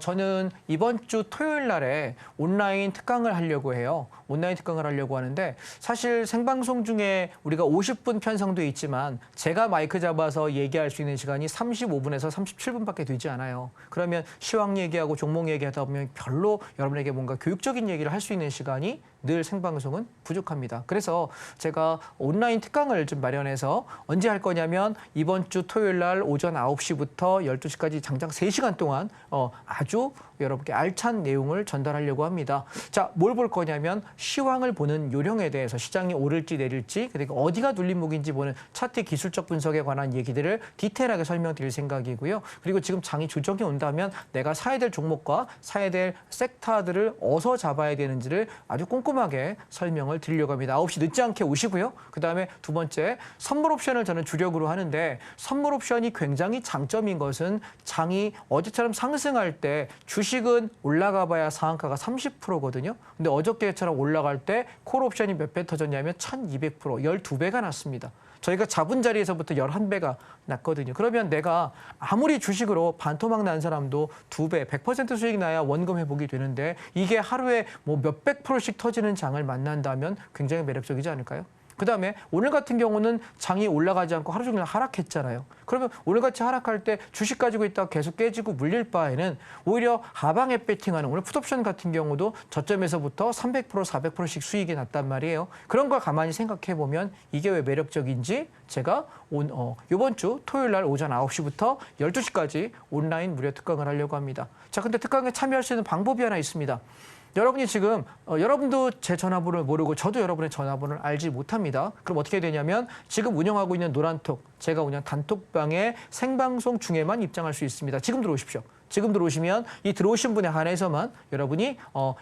저는 이번 주 토요일 날에 온라인 특강을 하려고 해요. 온라인 특강을 하려고 하는데 사실 생방송 중에 우리가 50분 편성돼 있지만 제가 마이크 잡아서 얘기할 수 있는 시간이 35분에서 37분밖에 되지 않아요. 그러면 시황 얘기하고 종목 얘기하다 보면 별로 여러분에게 뭔가 교육적인 얘기를 할 수 있는 시간이 늘 생방송은 부족합니다. 그래서 제가 온라인 특강을 좀 마련해서 언제 할 거냐면 이번 주 토요일 날 오전 9시부터 12시까지 장장 3시간 동안 아주 여러분께 알찬 내용을 전달하려고 합니다. 자, 뭘 볼 거냐면 시황을 보는 요령에 대해서 시장이 오를지 내릴지 그리고 어디가 눌림목인지 보는 차트 기술적 분석에 관한 얘기들을 디테일하게 설명드릴 생각이고요. 그리고 지금 장이 조정이 온다면 내가 사야 될 종목과 사야 될 섹터들을 어디서 잡아야 되는지를 아주 꼼꼼하게 설명을 드리려고 합니다. 9시 늦지 않게 오시고요. 그다음에 두 번째, 선물 옵션을 저는 주력으로 하는데 선물 옵션이 굉장히 장점인 것은 장이 어제처럼 상승할 때 주식은 올라가 봐야 상한가가 30%거든요. 근데 어저께처럼 올라갈 때 콜 옵션이 몇 배 터졌냐면 1200%, 12배가 났습니다. 저희가 잡은 자리에서부터 11배가 났거든요. 그러면 내가 아무리 주식으로 반토막 난 사람도 2배, 100% 수익 나야 원금 회복이 되는데 이게 하루에 뭐 몇백 프로씩 터지는 장을 만난다면 굉장히 매력적이지 않을까요? 그다음에 오늘 같은 경우는 장이 올라가지 않고 하루 종일 하락했잖아요. 그러면 오늘같이 하락할 때 주식 가지고 있다가 계속 깨지고 물릴 바에는 오히려 하방에 배팅하는 오늘 풋옵션 같은 경우도 저점에서부터 300%, 400%씩 수익이 났단 말이에요. 그런 걸 가만히 생각해 보면 이게 왜 매력적인지 제가 이번 주 토요일 날 오전 9시부터 12시까지 온라인 무료 특강을 하려고 합니다. 자, 근데 특강에 참여할 수 있는 방법이 하나 있습니다. 여러분이 지금 여러분도 제 전화번호를 모르고 저도 여러분의 전화번호를 알지 못합니다. 그럼 어떻게 되냐면 지금 운영하고 있는 노란톡, 제가 운영 단톡방에 생방송 중에만 입장할 수 있습니다. 지금 들어오십시오. 지금 들어오시면 이 들어오신 분에 한해서만 여러분이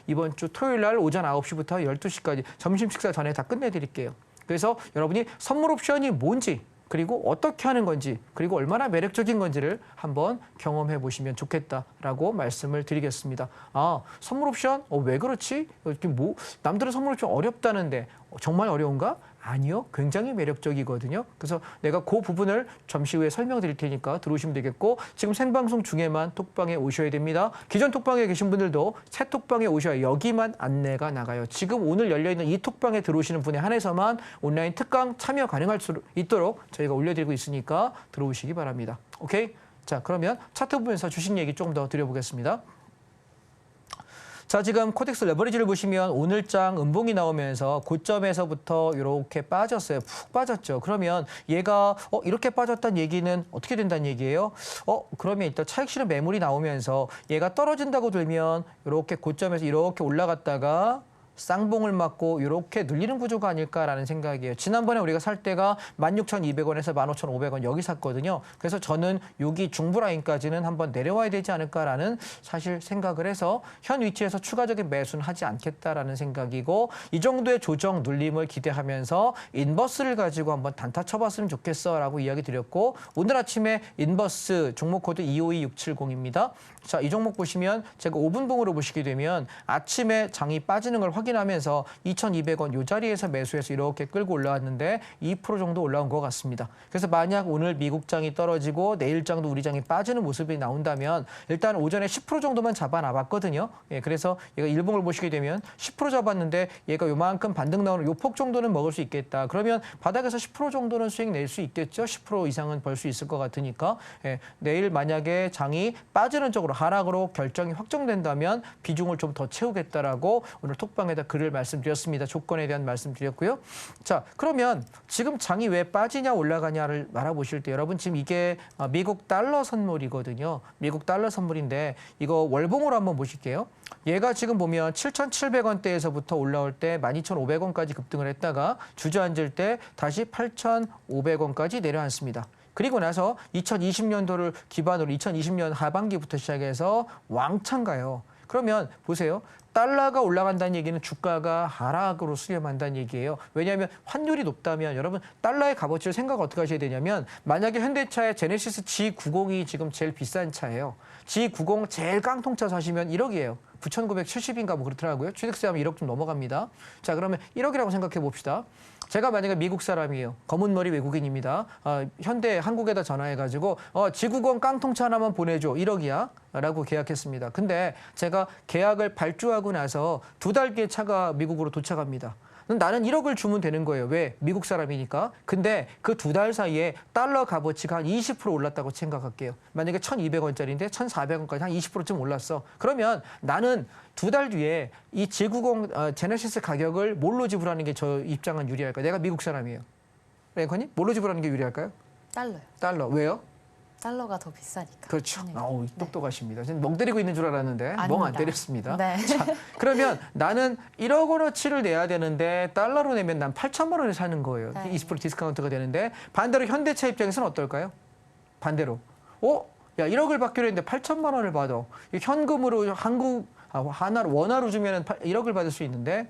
이번 주 토요일 날 오전 9시부터 12시까지 점심 식사 전에 다 끝내드릴게요. 그래서 여러분이 선물 옵션이 뭔지 그리고 어떻게 하는 건지 그리고 얼마나 매력적인 건지를 한번 경험해 보시면 좋겠다라고 말씀을 드리겠습니다. 아, 선물 옵션? 왜 그렇지? 남들은 선물 옵션 어렵다는데 정말 어려운가? 아니요. 굉장히 매력적이거든요. 그래서 내가 그 부분을 잠시 후에 설명드릴 테니까 들어오시면 되겠고 지금 생방송 중에만 톡방에 오셔야 됩니다. 기존 톡방에 계신 분들도 새 톡방에 오셔야 여기만 안내가 나가요. 지금 오늘 열려있는 이 톡방에 들어오시는 분에 한해서만 온라인 특강 참여 가능할 수 있도록 저희가 올려드리고 있으니까 들어오시기 바랍니다. 오케이? 자, 그러면 차트 부분에서 주식 얘기 조금 더 드려보겠습니다. 자, 지금 코덱스 레버리지를 보시면 오늘장 음봉이 나오면서 고점에서부터 이렇게 빠졌어요. 푹 빠졌죠. 그러면 얘가 이렇게 빠졌다는 얘기는 어떻게 된다는 얘기예요? 그러면 일단 차익 실현 매물이 나오면서 얘가 떨어진다고 들면 이렇게 고점에서 이렇게 올라갔다가 쌍봉을 맞고 이렇게 늘리는 구조가 아닐까라는 생각이에요. 지난번에 우리가 살 때가 16,200원에서 15,500원 여기 샀거든요. 그래서 저는 여기 중부 라인까지는 한번 내려와야 되지 않을까라는 사실 생각을 해서 현 위치에서 추가적인 매수는 하지 않겠다라는 생각이고 이 정도의 조정 눌림을 기대하면서 인버스를 가지고 한번 단타 쳐봤으면 좋겠어라고 이야기 드렸고 오늘 아침에 인버스 종목 코드 252670입니다. 자, 이 종목 보시면 제가 5분봉으로 보시게 되면 아침에 장이 빠지는 걸 확인하면서 2,200원 이 자리에서 매수해서 이렇게 끌고 올라왔는데 2% 정도 올라온 것 같습니다. 그래서 만약 오늘 미국 장이 떨어지고 내일 장도 우리 장이 빠지는 모습이 나온다면 일단 오전에 10% 정도만 잡아놔봤거든요. 예, 그래서 얘가 일봉을 보시게 되면 10% 잡았는데 얘가 요만큼 반등 나오는 요 폭 정도는 먹을 수 있겠다. 그러면 바닥에서 10% 정도는 수익 낼 수 있겠죠. 10% 이상은 벌 수 있을 것 같으니까. 예, 내일 만약에 장이 빠지는 쪽으로 하락으로 결정이 확정된다면 비중을 좀 더 채우겠다라고 오늘 톡방에다 글을 말씀드렸습니다. 조건에 대한 말씀드렸고요. 자, 그러면 지금 장이 왜 빠지냐 올라가냐를 알아보실 때 여러분 지금 이게 미국 달러 선물이거든요. 미국 달러 선물인데 이거 월봉으로 한번 보실게요. 얘가 지금 보면 7,700원대에서부터 올라올 때 12,500원까지 급등을 했다가 주저앉을 때 다시 8,500원까지 내려앉습니다. 그리고 나서 2020년도를 기반으로 2020년 하반기부터 시작해서 왕창 가요. 그러면 보세요. 달러가 올라간다는 얘기는 주가가 하락으로 수렴한다는 얘기예요. 왜냐하면 환율이 높다면 여러분 달러의 값어치를 생각 어떻게 하셔야 되냐면 만약에 현대차의 제네시스 G90이 지금 제일 비싼 차예요. G90 제일 깡통차 사시면 1억이에요. 9,970인가 뭐 그렇더라고요. 취득세 하면 1억 좀 넘어갑니다. 자, 그러면 1억이라고 생각해 봅시다. 제가 만약에 미국 사람이에요. 검은 머리 외국인입니다. 현대 한국에다 전화해가지고 G90 깡통차 하나만 보내줘. 1억이야. 라고 계약했습니다. 근데 제가 계약을 발주하고 나서 2달 뒤에 차가 미국으로 도착합니다. 나는 1억을 주면 되는 거예요. 왜? 미국 사람이니까. 근데 그 2달 사이에 달러 값어치가 한 20% 올랐다고 생각할게요. 만약에 1,200원짜리인데 1,400원까지 한 20%쯤 올랐어. 그러면 나는 2달 뒤에 이 G90 제네시스 가격을 뭘로 지불하는 게 저 입장은 유리할까요? 내가 미국 사람이에요. 랭커님? 뭘로 지불하는 게 유리할까요? 달러요. 달러. 왜요? 달러가 더 비싸니까. 그렇죠. 환율이. 어우, 똑똑하십니다. 저는 멍 때리고 있는 줄 알았는데 멍 안 아닙니다. 때렸습니다. 네. 자, 그러면 나는 1억 원어치를 내야 되는데 달러로 내면 난 8천만 원에 사는 거예요. 네. 20% 디스카운트가 되는데 반대로 현대차 입장에서는 어떨까요? 반대로. 야, 1억을 받기로 했는데 8천만 원을 받아. 이 현금으로 원화로 주면 1억을 받을 수 있는데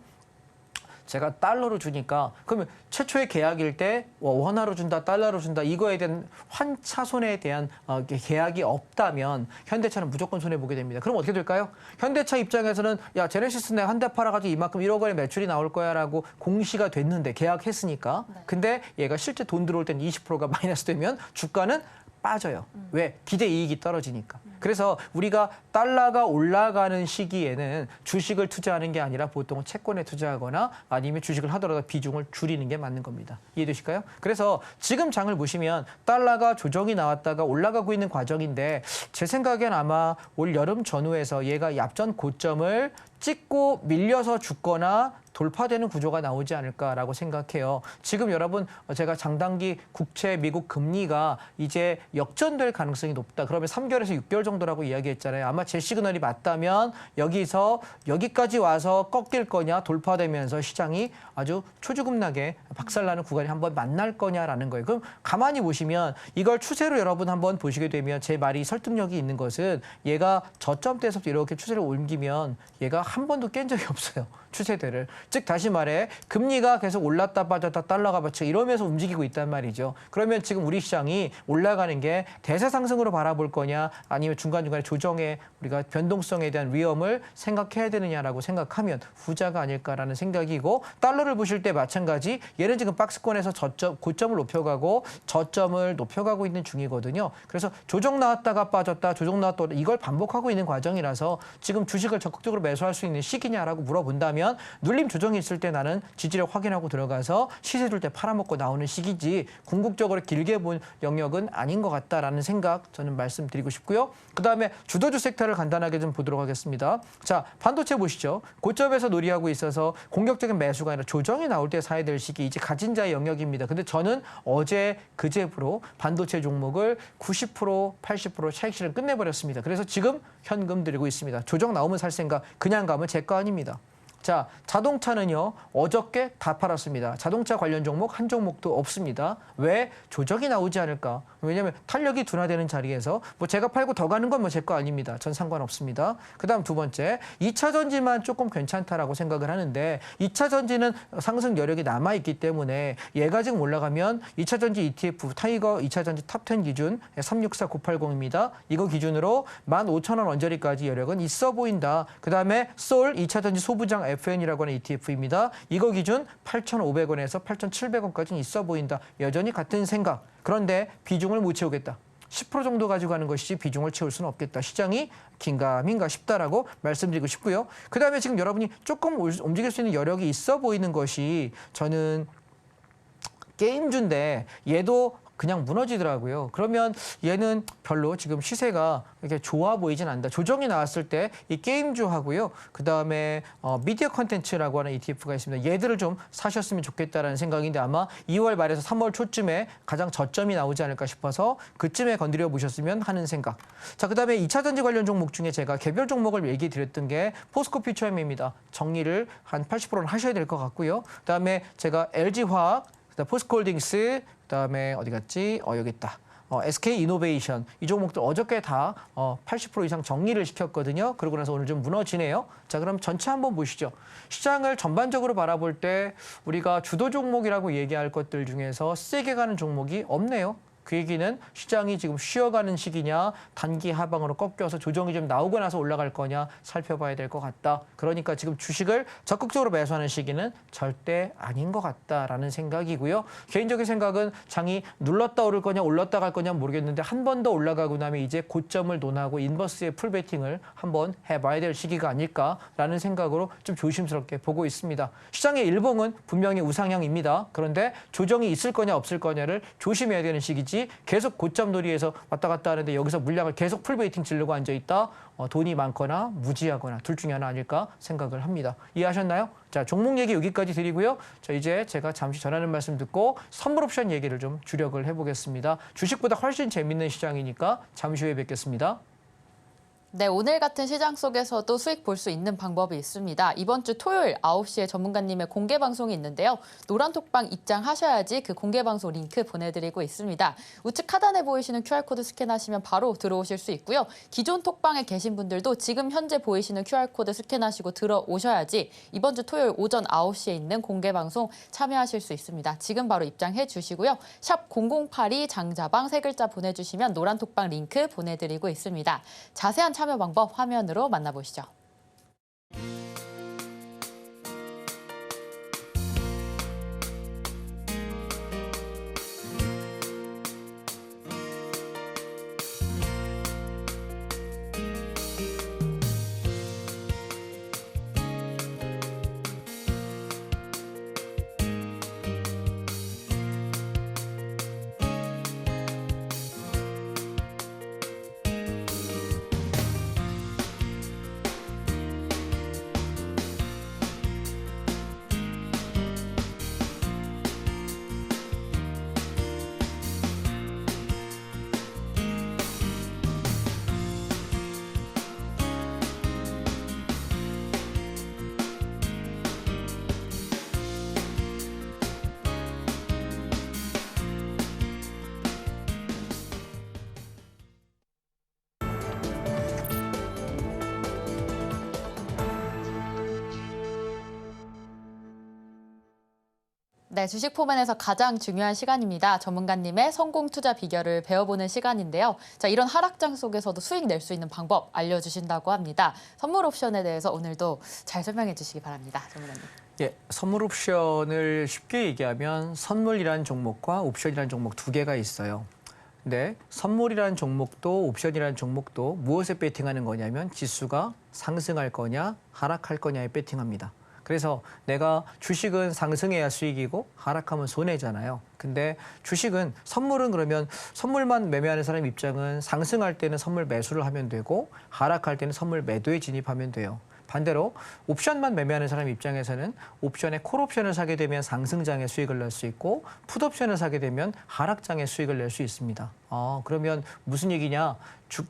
제가 달러로 주니까 그러면 최초의 계약일 때 원화로 준다, 달러로 준다 이거에 대한 환차손에 대한 계약이 없다면 현대차는 무조건 손해보게 됩니다. 그럼 어떻게 될까요? 현대차 입장에서는 야 제네시스 내가 한 대 팔아가지고 이만큼 1억 원의 매출이 나올 거야라고 공시가 됐는데 계약했으니까 네. 근데 얘가 실제 돈 들어올 때는 20%가 마이너스 되면 주가는 빠져요. 왜? 기대 이익이 떨어지니까. 그래서 우리가 달러가 올라가는 시기에는 주식을 투자하는 게 아니라 보통은 채권에 투자하거나 아니면 주식을 하더라도 비중을 줄이는 게 맞는 겁니다. 이해되실까요? 그래서 지금 장을 보시면 달러가 조정이 나왔다가 올라가고 있는 과정인데 제 생각엔 아마 올 여름 전후에서 얘가 얍전 고점을 찍고 밀려서 죽거나 돌파되는 구조가 나오지 않을까라고 생각해요. 지금 여러분 제가 장단기 국채 미국 금리가 이제 역전될 가능성이 높다. 그러면 3개월에서 6개월 정도라고 이야기했잖아요. 아마 제 시그널이 맞다면 여기서 여기까지 와서 꺾일 거냐 돌파되면서 시장이 아주 초주급나게 박살나는 구간이 한번 만날 거냐라는 거예요. 그럼 가만히 보시면 이걸 추세로 여러분 한번 보시게 되면 제 말이 설득력이 있는 것은 얘가 저점대에서부터 이렇게 추세를 옮기면 얘가 한 번도 깬 적이 없어요. 추세대를. 즉 다시 말해 금리가 계속 올랐다 빠졌다 달러가 받쳐 이러면서 움직이고 있단 말이죠. 그러면 지금 우리 시장이 올라가는 게 대세 상승으로 바라볼 거냐 아니면 중간중간에 조정에 우리가 변동성에 대한 위험을 생각해야 되느냐라고 생각하면 후자가 아닐까라는 생각이고 달러를 보실 때 마찬가지 얘는 지금 박스권에서 고점을 높여가고 저점을 높여가고 있는 중이거든요. 그래서 조정 나왔다가 빠졌다 조정 나왔다 이걸 반복하고 있는 과정이라서 지금 주식을 적극적으로 매수할 수 있는 시기냐라고 물어본다면 눌림 조정이 있을 때 나는 지지력 확인하고 들어가서 시세 줄 때 팔아먹고 나오는 시기지 궁극적으로 길게 본 영역은 아닌 것 같다라는 생각 저는 말씀드리고 싶고요. 그다음에 주도주 섹터를 간단하게 좀 보도록 하겠습니다. 자, 반도체 보시죠. 고점에서 놀이하고 있어서 공격적인 매수가 아니라 조정이 나올 때 사야 될 시기 이제 가진 자의 영역입니다. 근데 저는 어제 그제부로 반도체 종목을 90% 80% 차익 실현 끝내버렸습니다. 그래서 지금 현금 들고 있습니다. 조정 나오면 살 생각 그냥 가면 제 거 아닙니다. 자, 자동차는요, 어저께 다 팔았습니다. 자동차 관련 종목 한 종목도 없습니다. 왜? 조정이 나오지 않을까? 왜냐하면 탄력이 둔화되는 자리에서 뭐 제가 팔고 더 가는 건 뭐 제 거 아닙니다. 전 상관없습니다. 그다음 두 번째, 2차 전지만 조금 괜찮다라고 생각을 하는데 2차 전지는 상승 여력이 남아있기 때문에 얘가 지금 올라가면 2차 전지 ETF 타이거 2차 전지 탑10 기준 364980입니다. 이거 기준으로 15,000원 언저리까지 여력은 있어 보인다. 그다음에 솔 2차 전지 소부장 FN이라고 하는 ETF입니다. 이거 기준 8,500원에서 8,700원까지는 있어 보인다. 여전히 같은 생각. 그런데 비중을 못 채우겠다. 10% 정도 가지고 가는 것이지 비중을 채울 수는 없겠다. 시장이 긴가민가 싶다라고 말씀드리고 싶고요. 그다음에 지금 여러분이 조금 움직일 수 있는 여력이 있어 보이는 것이 저는 게임주인데 얘도 그냥 무너지더라고요. 그러면 얘는 별로 지금 시세가 이렇게 좋아 보이진 않는다. 조정이 나왔을 때 이 게임주하고요. 그다음에 미디어 컨텐츠라고 하는 ETF가 있습니다. 얘들을 좀 사셨으면 좋겠다라는 생각인데 아마 2월 말에서 3월 초쯤에 가장 저점이 나오지 않을까 싶어서 그쯤에 건드려 보셨으면 하는 생각. 자, 그다음에 2차 전지 관련 종목 중에 제가 개별 종목을 얘기 드렸던 게 포스코 퓨처엠입니다. 정리를 한 80%는 하셔야 될 것 같고요. 그다음에 제가 LG화학, 포스코홀딩스, 그다음에 어디 갔지? 여기 있다. SK이노베이션 이 종목들 어저께 다 80% 이상 정리를 시켰거든요. 그러고 나서 오늘 좀 무너지네요. 자, 그럼 전체 한번 보시죠. 시장을 전반적으로 바라볼 때 우리가 주도 종목이라고 얘기할 것들 중에서 세게 가는 종목이 없네요. 그 얘기는 시장이 지금 쉬어가는 시기냐, 단기 하방으로 꺾여서 조정이 좀 나오고 나서 올라갈 거냐 살펴봐야 될 것 같다. 그러니까 지금 주식을 적극적으로 매수하는 시기는 절대 아닌 것 같다라는 생각이고요. 개인적인 생각은 장이 눌렀다 오를 거냐 올랐다 갈 거냐 모르겠는데 한 번 더 올라가고 나면 이제 고점을 논하고 인버스의 풀베팅을 한번 해봐야 될 시기가 아닐까라는 생각으로 좀 조심스럽게 보고 있습니다. 시장의 일봉은 분명히 우상향입니다. 그런데 조정이 있을 거냐 없을 거냐를 조심해야 되는 시기지 계속 고점 놀이에서 왔다 갔다 하는데 여기서 물량을 계속 풀베이팅 치려고 앉아있다. 돈이 많거나 무지하거나 둘 중에 하나 아닐까 생각을 합니다. 이해하셨나요? 자, 종목 얘기 여기까지 드리고요. 자, 이제 제가 잠시 전하는 말씀 듣고 선물 옵션 얘기를 좀 주력을 해보겠습니다. 주식보다 훨씬 재밌는 시장이니까 잠시 후에 뵙겠습니다. 네, 오늘 같은 시장 속에서도 수익 볼 수 있는 방법이 있습니다. 이번 주 토요일 9시에 전문가님의 공개 방송이 있는데요. 노란톡방 입장하셔야지 그 공개 방송 링크 보내드리고 있습니다. 우측 하단에 보이시는 QR코드 스캔하시면 바로 들어오실 수 있고요. 기존 톡방에 계신 분들도 지금 현재 보이시는 QR코드 스캔하시고 들어오셔야지 이번 주 토요일 오전 9시에 있는 공개 방송 참여하실 수 있습니다. 지금 바로 입장해 주시고요. 샵 0082 장자방 세 글자 보내주시면 노란톡방 링크 보내드리고 있습니다. 자세한 참여 방법 화면으로 만나보시죠. 네, 주식 포맷에서 가장 중요한 시간입니다. 전문가님의 성공 투자 비결을 배워보는 시간인데요. 자, 이런 하락장 속에서도 수익 낼 수 있는 방법 알려주신다고 합니다. 선물 옵션에 대해서 오늘도 잘 설명해 주시기 바랍니다. 전문가님. 예, 선물 옵션을 쉽게 얘기하면 선물이라는 종목과 옵션이라는 종목 두 개가 있어요. 근데 선물이라는 종목도 옵션이라는 종목도 무엇에 배팅하는 거냐면 지수가 상승할 거냐 하락할 거냐에 배팅합니다. 그래서 내가 주식은 상승해야 수익이고 하락하면 손해잖아요. 근데 주식은 선물은 그러면 선물만 매매하는 사람 입장은 상승할 때는 선물 매수를 하면 되고 하락할 때는 선물 매도에 진입하면 돼요. 반대로 옵션만 매매하는 사람 입장에서는 옵션에 콜옵션을 사게 되면 상승장의 수익을 낼 수 있고 풋옵션을 사게 되면 하락장의 수익을 낼 수 있습니다. 그러면 무슨 얘기냐?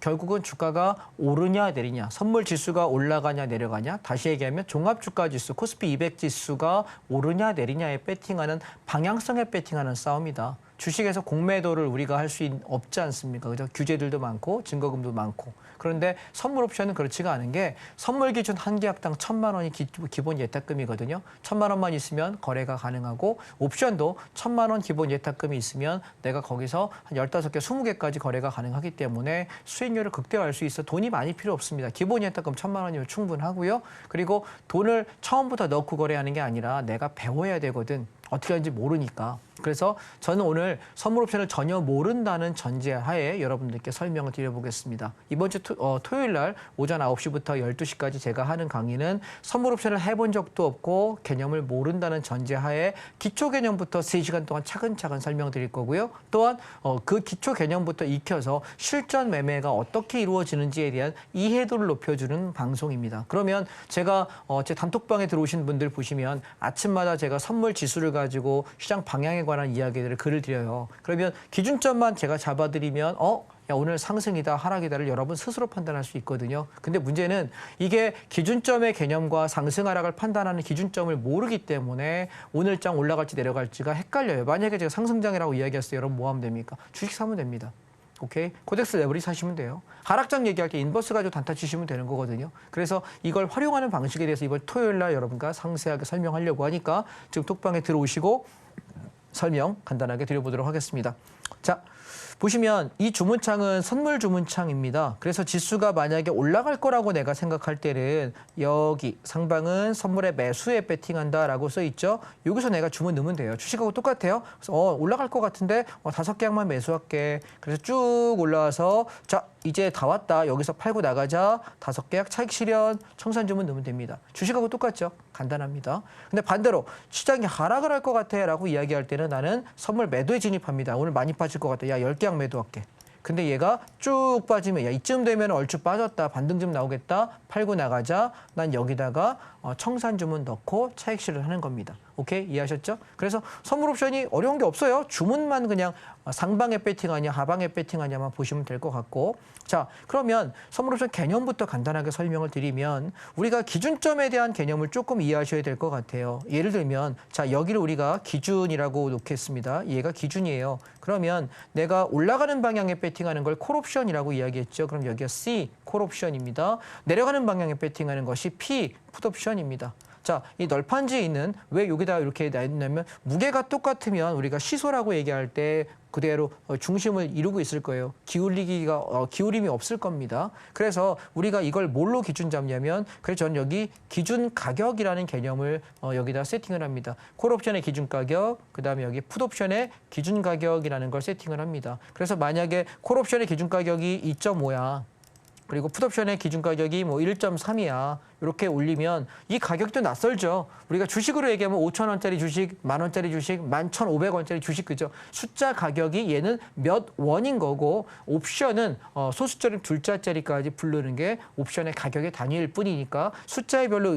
결국은 주가가 오르냐 내리냐, 선물 지수가 올라가냐 내려가냐, 다시 얘기하면 종합주가 지수, 코스피 200 지수가 오르냐 내리냐에 배팅하는 방향성에 배팅하는 싸움이다. 주식에서 공매도를 우리가 할 수 없지 않습니까? 그죠? 규제들도 많고 증거금도 많고. 그런데 선물 옵션은 그렇지가 않은 게 선물 기준 한 계약당 1,000만 원이 기본 예탁금이거든요. 1,000만 원만 있으면 거래가 가능하고 옵션도 1,000만 원 기본 예탁금이 있으면 내가 거기서 한 15개, 20개까지 거래가 가능하기 때문에 수익률을 극대화할 수 있어 돈이 많이 필요 없습니다. 기본 예탁금 1,000만 원이면 충분하고요. 그리고 돈을 처음부터 넣고 거래하는 게 아니라 내가 배워야 되거든. 어떻게 하는지 모르니까. 그래서 저는 오늘 선물 옵션을 전혀 모른다는 전제하에 여러분들께 설명을 드려보겠습니다. 이번 주 토요일 날 오전 9시부터 12시까지 제가 하는 강의는 선물 옵션을 해본 적도 없고 개념을 모른다는 전제하에 기초 개념부터 3시간 동안 차근차근 설명드릴 거고요. 또한 그 기초 개념부터 익혀서 실전 매매가 어떻게 이루어지는지에 대한 이해도를 높여주는 방송입니다. 그러면 제가 제 단톡방에 들어오신 분들 보시면 아침마다 제가 선물 지수를 가지고 시장 방향에 관한 이야기들을 글을 드려요. 그러면 기준점만 제가 잡아드리면 야, 오늘 상승이다, 하락이다를 여러분 스스로 판단할 수 있거든요. 근데 문제는 이게 기준점의 개념과 상승, 하락을 판단하는 기준점을 모르기 때문에 오늘 장 올라갈지 내려갈지가 헷갈려요. 만약에 제가 상승장이라고 이야기했어요. 여러분 뭐 하면 됩니까? 주식 사면 됩니다. 오케이? 코덱스 레버리지 사시면 돼요. 하락장 얘기할 때 인버스 가지고 단타 치시면 되는 거거든요. 그래서 이걸 활용하는 방식에 대해서 이번 토요일 날 여러분과 상세하게 설명하려고 하니까 지금 톡방에 들어오시고 설명 간단하게 드려보도록 하겠습니다. 자, 보시면 이 주문창은 선물 주문창입니다. 그래서 지수가 만약에 올라갈 거라고 내가 생각할 때는 여기 상방은 선물의 매수에 배팅한다라고 써 있죠. 여기서 내가 주문 넣으면 돼요. 주식하고 똑같아요. 그래서 올라갈 것 같은데 5계약만 매수할게. 그래서 쭉 올라와서 자, 이제 다 왔다. 여기서 팔고 나가자. 5계약 차익 실현, 청산 주문 넣으면 됩니다. 주식하고 똑같죠. 간단합니다. 근데 반대로 시장이 하락을 할 것 같아라고 이야기할 때는 나는 선물 매도에 진입합니다. 오늘 많이 빠질 것 같아. 야, 10계약 매도할게. 근데 얘가 쭉 빠지면 야, 이쯤 되면 얼추 빠졌다. 반등 좀 나오겠다. 팔고 나가자. 난 여기다가 청산 주문 넣고 차익 실현하는 겁니다. 오케이? 이해하셨죠? 그래서 선물 옵션이 어려운 게 없어요. 주문만 그냥 상방에 배팅하냐 하방에 배팅하냐만 보시면 될 것 같고. 자, 그러면 선물 옵션 개념부터 간단하게 설명을 드리면 우리가 기준점에 대한 개념을 조금 이해하셔야 될 것 같아요. 예를 들면 자, 여기를 우리가 기준이라고 놓겠습니다. 얘가 기준이에요. 그러면 내가 올라가는 방향에 배팅하는 걸 콜옵션이라고 이야기했죠. 그럼 여기가 C, 콜옵션입니다. 내려가는 방향에 배팅하는 것이 P, 풋옵션입니다. 자, 이 널판지에 있는 왜 여기다 이렇게 놨냐면 무게가 똑같으면 우리가 시소라고 얘기할 때 그대로 중심을 이루고 있을 거예요. 기울임이 없을 겁니다. 그래서 우리가 이걸 뭘로 기준 잡냐면 그래서 저는 여기 기준 가격이라는 개념을 여기다 세팅을 합니다. 콜옵션의 기준 가격, 그다음에 여기 풋옵션의 기준 가격이라는 걸 세팅을 합니다. 그래서 만약에 콜옵션의 기준 가격이 2.5야. 그리고 풋옵션의 기준 가격이 뭐 1.3이야. 이렇게 올리면 이 가격도 낯설죠. 우리가 주식으로 얘기하면 5,000원짜리 주식, 10,000원짜리 주식, 11,500원짜리 주식 그죠? 숫자 가격이 얘는 몇 원인 거고 옵션은 소수자를 둘자짜리까지 부르는 게 옵션의 가격의 단위일 뿐이니까 숫자에 별로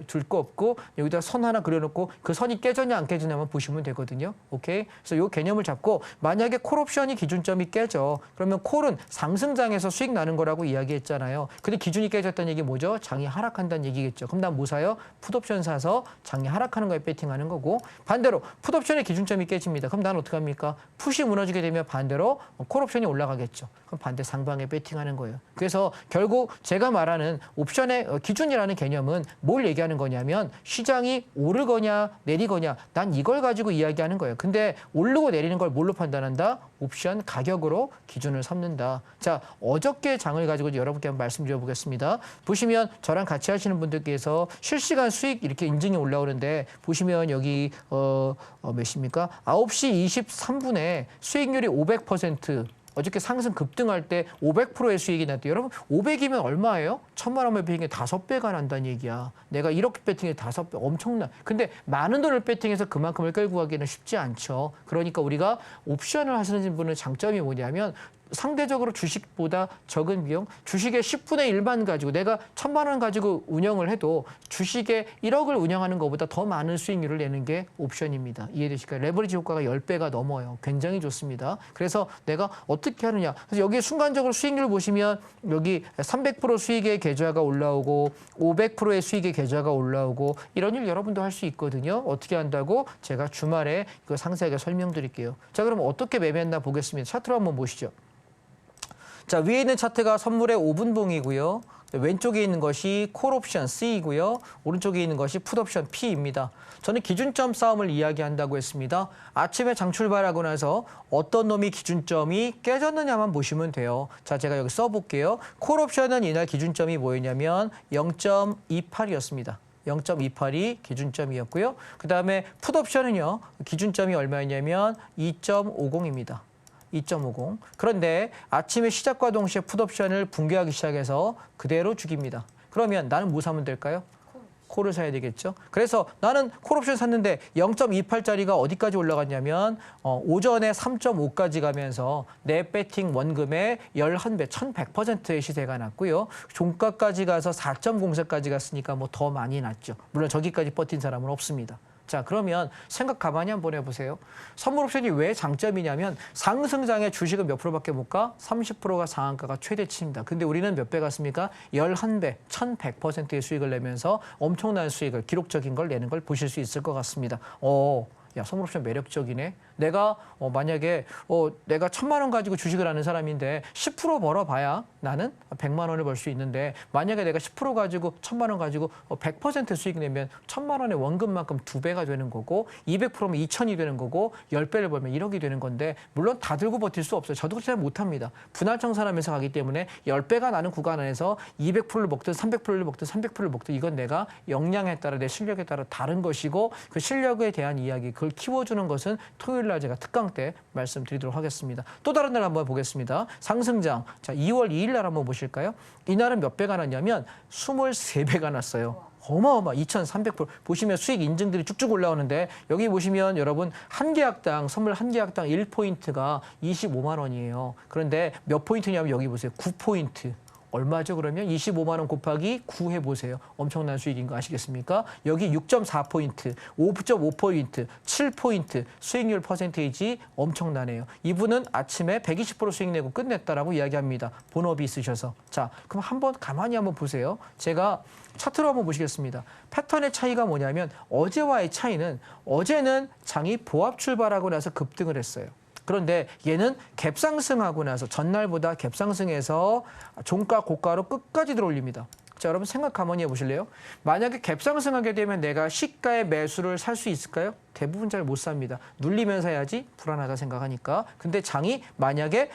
둘 거 없고 여기다 선 하나 그려놓고 그 선이 깨졌냐 안 깨졌냐만 보시면 되거든요. 오케이? 그래서 이 개념을 잡고 만약에 콜옵션이 기준점이 깨져. 그러면 콜은 상승장에서 수익 나는 거라고 이야기했잖아요. 근데 기준이 깨졌다는 얘기 뭐죠? 장이 하락한다는 얘기겠죠. 그럼 난 뭐 사요? 풋옵션 사서 장이 하락하는 거에 배팅하는 거고 반대로 풋옵션의 기준점이 깨집니다. 그럼 난 어떻게 합니까? 풋이 무너지게 되면 반대로 콜옵션이 올라가겠죠. 그럼 반대 상방에 배팅하는 거예요. 그래서 결국 제가 말하는 옵션의 기준이라는 개념은 뭘 얘기하는 거냐면 시장이 오르거냐 내리거냐 난 이걸 가지고 이야기하는 거예요. 근데 오르고 내리는 걸 뭘로 판단한다? 옵션 가격으로 기준을 삼는다. 자, 어저께 장을 가지고 여러분께 한번 말씀드려보겠습니다. 보시면 저랑 같이 하시는 분들께서 실시간 수익 이렇게 인증이 올라오는데 보시면 여기 몇입니까? 9시 23분에 수익률이 500%. 어저께 상승 급등할 때 500%의 수익이 났대요. 여러분 500이면 얼마예요? 1,000만 원을 배팅해 5배가 난다는 얘기야. 내가 1억 배팅해 5배 엄청나. 근데 많은 돈을 배팅해서 그만큼을 끌고 가기는 쉽지 않죠. 그러니까 우리가 옵션을 하시는 분의 장점이 뭐냐면 상대적으로 주식보다 적은 비용, 주식의 10분의 1만 가지고 내가 1,000만 원 가지고 운영을 해도 주식의 1억을 운영하는 것보다 더 많은 수익률을 내는 게 옵션입니다. 이해되실까요? 레버리지 효과가 10배가 넘어요. 굉장히 좋습니다. 그래서 내가 어떻게 하느냐. 그래서 여기 순간적으로 수익률 보시면 여기 300% 수익의 계좌가 올라오고 500%의 수익의 계좌가 올라오고 이런 일 여러분도 할 수 있거든요. 어떻게 한다고? 제가 주말에 이거 상세하게 설명드릴게요. 자, 그럼 어떻게 매매했나 보겠습니다. 차트로 한번 보시죠. 자, 위에 있는 차트가 선물의 5분봉이고요. 왼쪽에 있는 것이 콜옵션 C이고요. 오른쪽에 있는 것이 풋옵션 P입니다. 저는 기준점 싸움을 이야기한다고 했습니다. 아침에 장 출발하고 나서 어떤 놈이 기준점이 깨졌느냐만 보시면 돼요. 자, 제가 여기 써볼게요. 콜옵션은 이날 기준점이 뭐였냐면 0.28이었습니다. 0.28이 기준점이었고요. 그다음에 풋옵션은요. 기준점이 얼마였냐면 2.50입니다. 2.50. 그런데 아침에 시작과 동시에 풋옵션을 붕괴하기 시작해서 그대로 죽입니다. 그러면 나는 뭐 사면 될까요? 콜을 사야 되겠죠. 그래서 나는 콜옵션 샀는데 0.28짜리가 어디까지 올라갔냐면 오전에 3.5까지 가면서 내 배팅 원금의 11배, 1100%의 시세가 났고요. 종가까지 가서 4.04까지 갔으니까 뭐 더 많이 났죠. 물론 저기까지 버틴 사람은 없습니다. 자, 그러면 생각 가만히 한번 해보세요. 선물 옵션이 왜 장점이냐면 상승장의 주식은 몇 프로밖에 못 가? 30%가 상한가가 최대치입니다. 근데 우리는 몇 배 갔습니까? 11배, 1100%의 수익을 내면서 엄청난 수익을, 기록적인 걸 내는 걸 보실 수 있을 것 같습니다. 야, 선물 옵션 매력적이네. 내가 만약에 내가 1,000만 원 가지고 주식을 하는 사람인데 10% 벌어봐야 나는 100만 원을 벌 수 있는데 만약에 내가 10% 가지고 1,000만 원 가지고 100% 수익 내면 1,000만 원의 원금만큼 2배가 되는 거고 200%면 2,000이 되는 거고 10배를 벌면 1억이 되는 건데 물론 다 들고 버틸 수 없어요. 저도 잘 못합니다. 분할청산하면서 가기 때문에 10배가 나는 구간 안에서 200%를 먹든 300%를 먹든 300%를 먹든 이건 내가 역량에 따라 내 실력에 따라 다른 것이고 그 실력에 대한 이야기 그걸 키워주는 것은 토요일 날 제가 특강 때 말씀드리도록 하겠습니다. 또 다른 날 한번 보겠습니다. 상승장. 자, 2월 2일 날 한번 보실까요? 이날은 몇 배가 났냐면 23배가 났어요. 어마어마 2,300%. 보시면 수익 인증들이 쭉쭉 올라오는데 여기 보시면 여러분 한 계약당 선물 한 계약당 1포인트가 25만 원이에요. 그런데 몇 포인트냐면 여기 보세요. 9포인트. 얼마죠? 그러면 25만 원 곱하기 9 해보세요. 엄청난 수익인 거 아시겠습니까? 여기 6.4포인트, 5.5포인트, 7포인트 수익률 퍼센테이지 엄청나네요. 이분은 아침에 120% 수익 내고 끝냈다라고 이야기합니다. 본업이 있으셔서. 자, 그럼 한번 가만히 한번 보세요. 제가 차트로 한번 보시겠습니다. 패턴의 차이가 뭐냐면 어제와의 차이는 어제는 장이 보합 출발하고 나서 급등을 했어요. 그런데 얘는 갭상승하고 나서 전날보다 갭상승해서 종가 고가로 끝까지 들어올립니다. 자, 여러분 생각 가만히 해보실래요? 만약에 갭상승하게 되면 내가 시가의 매수를 살 수 있을까요? 대부분 잘 못 삽니다. 눌리면서 해야지 불안하다 생각하니까. 근데 장이 만약에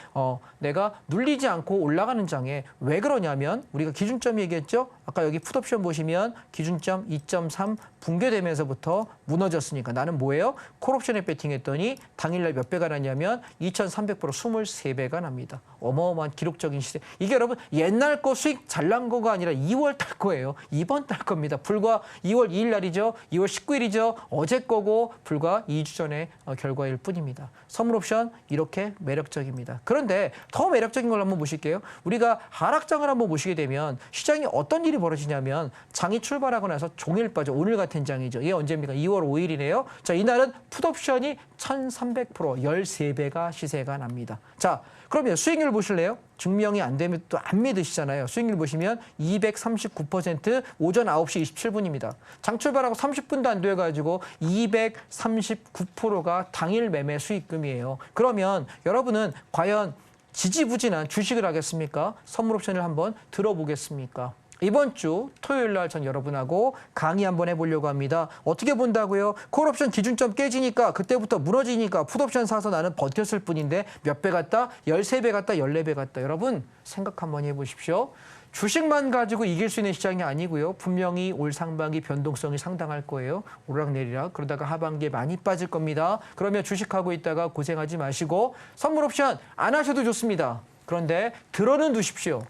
내가 눌리지 않고 올라가는 장에 왜 그러냐면 우리가 기준점 얘기했죠? 아까 여기 풋옵션 보시면 기준점 2.3 붕괴되면서부터 무너졌으니까 나는 뭐예요? 콜옵션에 배팅했더니 당일날 몇 배가 났냐면 2,300% 23배가 납니다. 어마어마한 기록적인 시세. 이게 여러분 옛날 거 수익 잘 난 거가 아니라 2월 달 거예요. 이번 달 겁니다. 불과 2월 2일 날이죠. 2월 19일이죠. 어제 거고 불과 2주 전의 결과일 뿐입니다. 선물 옵션 이렇게 매력적입니다. 그런데 더 매력적인 걸 한번 보실게요. 우리가 하락장을 한번 보시게 되면 시장이 어떤 일이 벌어지냐면 장이 출발하고 나서 종일 빠져. 오늘 같은 장이죠. 이게 언제입니까? 2월 5일이네요. 자, 이날은 풋옵션이 1,300% 13배가 시세가 납니다. 자, 그러면 수익률 보실래요? 증명이 안 되면 또 안 믿으시잖아요. 수익률 보시면 239% 오전 9시 27분입니다. 장 출발하고 30분도 안 돼가지고 239%가 당일 매매 수익금이에요. 그러면 여러분은 과연 지지부진한 주식을 하겠습니까? 선물 옵션을 한번 들어보겠습니까? 이번 주 토요일 날 전 여러분하고 강의 한번 해보려고 합니다. 어떻게 본다고요? 콜옵션 기준점 깨지니까 그때부터 무너지니까 풋옵션 사서 나는 버텼을 뿐인데 몇 배 갔다? 13배 갔다? 14배 갔다? 여러분 생각 한번 해보십시오. 주식만 가지고 이길 수 있는 시장이 아니고요. 분명히 올 상반기 변동성이 상당할 거예요. 오락내리락 그러다가 하반기에 많이 빠질 겁니다. 그러면 주식하고 있다가 고생하지 마시고 선물 옵션 안 하셔도 좋습니다. 그런데 들어는 두십시오.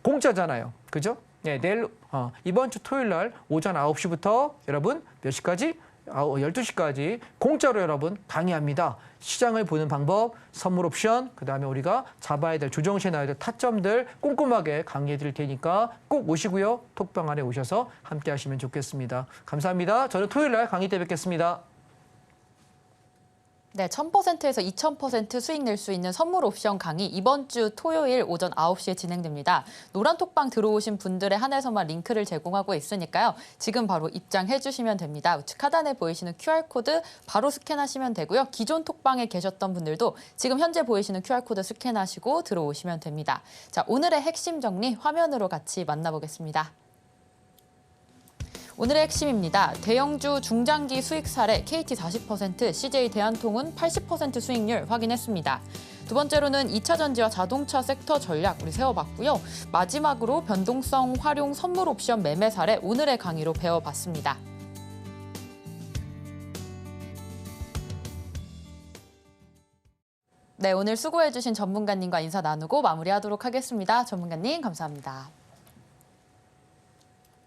공짜잖아요. 그죠? 네, 내일 이번 주 토요일 날 오전 9시부터 여러분 몇 시까지? 12시까지 공짜로 여러분 강의합니다. 시장을 보는 방법, 선물 옵션, 그다음에 우리가 잡아야 될, 조정시나야 될 타점들 꼼꼼하게 강의해 드릴 테니까 꼭 오시고요. 톡방 안에 오셔서 함께 하시면 좋겠습니다. 감사합니다. 저는 토요일 날 강의 때 뵙겠습니다. 네, 1000%에서 2000% 수익 낼 수 있는 선물 옵션 강의 이번 주 토요일 오전 9시에 진행됩니다. 노란 톡방 들어오신 분들에 한해서만 링크를 제공하고 있으니까요. 지금 바로 입장해 주시면 됩니다. 우측 하단에 보이시는 QR코드 바로 스캔하시면 되고요. 기존 톡방에 계셨던 분들도 지금 현재 보이시는 QR코드 스캔하시고 들어오시면 됩니다. 자, 오늘의 핵심 정리 화면으로 같이 만나보겠습니다. 오늘의 핵심입니다. 대형주 중장기 수익 사례 KT 40%, CJ 대한통운 80% 수익률 확인했습니다. 두 번째로는 2차 전지와 자동차 섹터 전략 우리 세워봤고요. 마지막으로 변동성 활용 선물 옵션 매매 사례 오늘의 강의로 배워봤습니다. 네, 오늘 수고해주신 전문가님과 인사 나누고 마무리하도록 하겠습니다. 전문가님 감사합니다.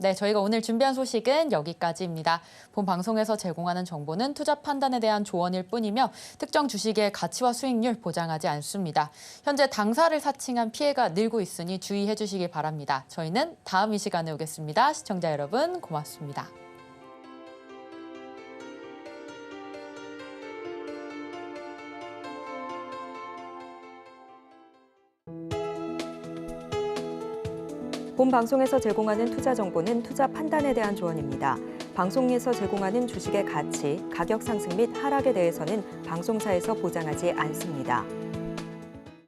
네, 저희가 오늘 준비한 소식은 여기까지입니다. 본 방송에서 제공하는 정보는 투자 판단에 대한 조언일 뿐이며 특정 주식의 가치와 수익률 보장하지 않습니다. 현재 당사를 사칭한 피해가 늘고 있으니 주의해 주시기 바랍니다. 저희는 다음 이 시간에 오겠습니다. 시청자 여러분 고맙습니다. 본 방송에서 제공하는 투자 정보는 투자 판단에 대한 조언입니다. 방송에서 제공하는 주식의 가치, 가격 상승 및 하락에 대해서는 방송사에서 보장하지 않습니다.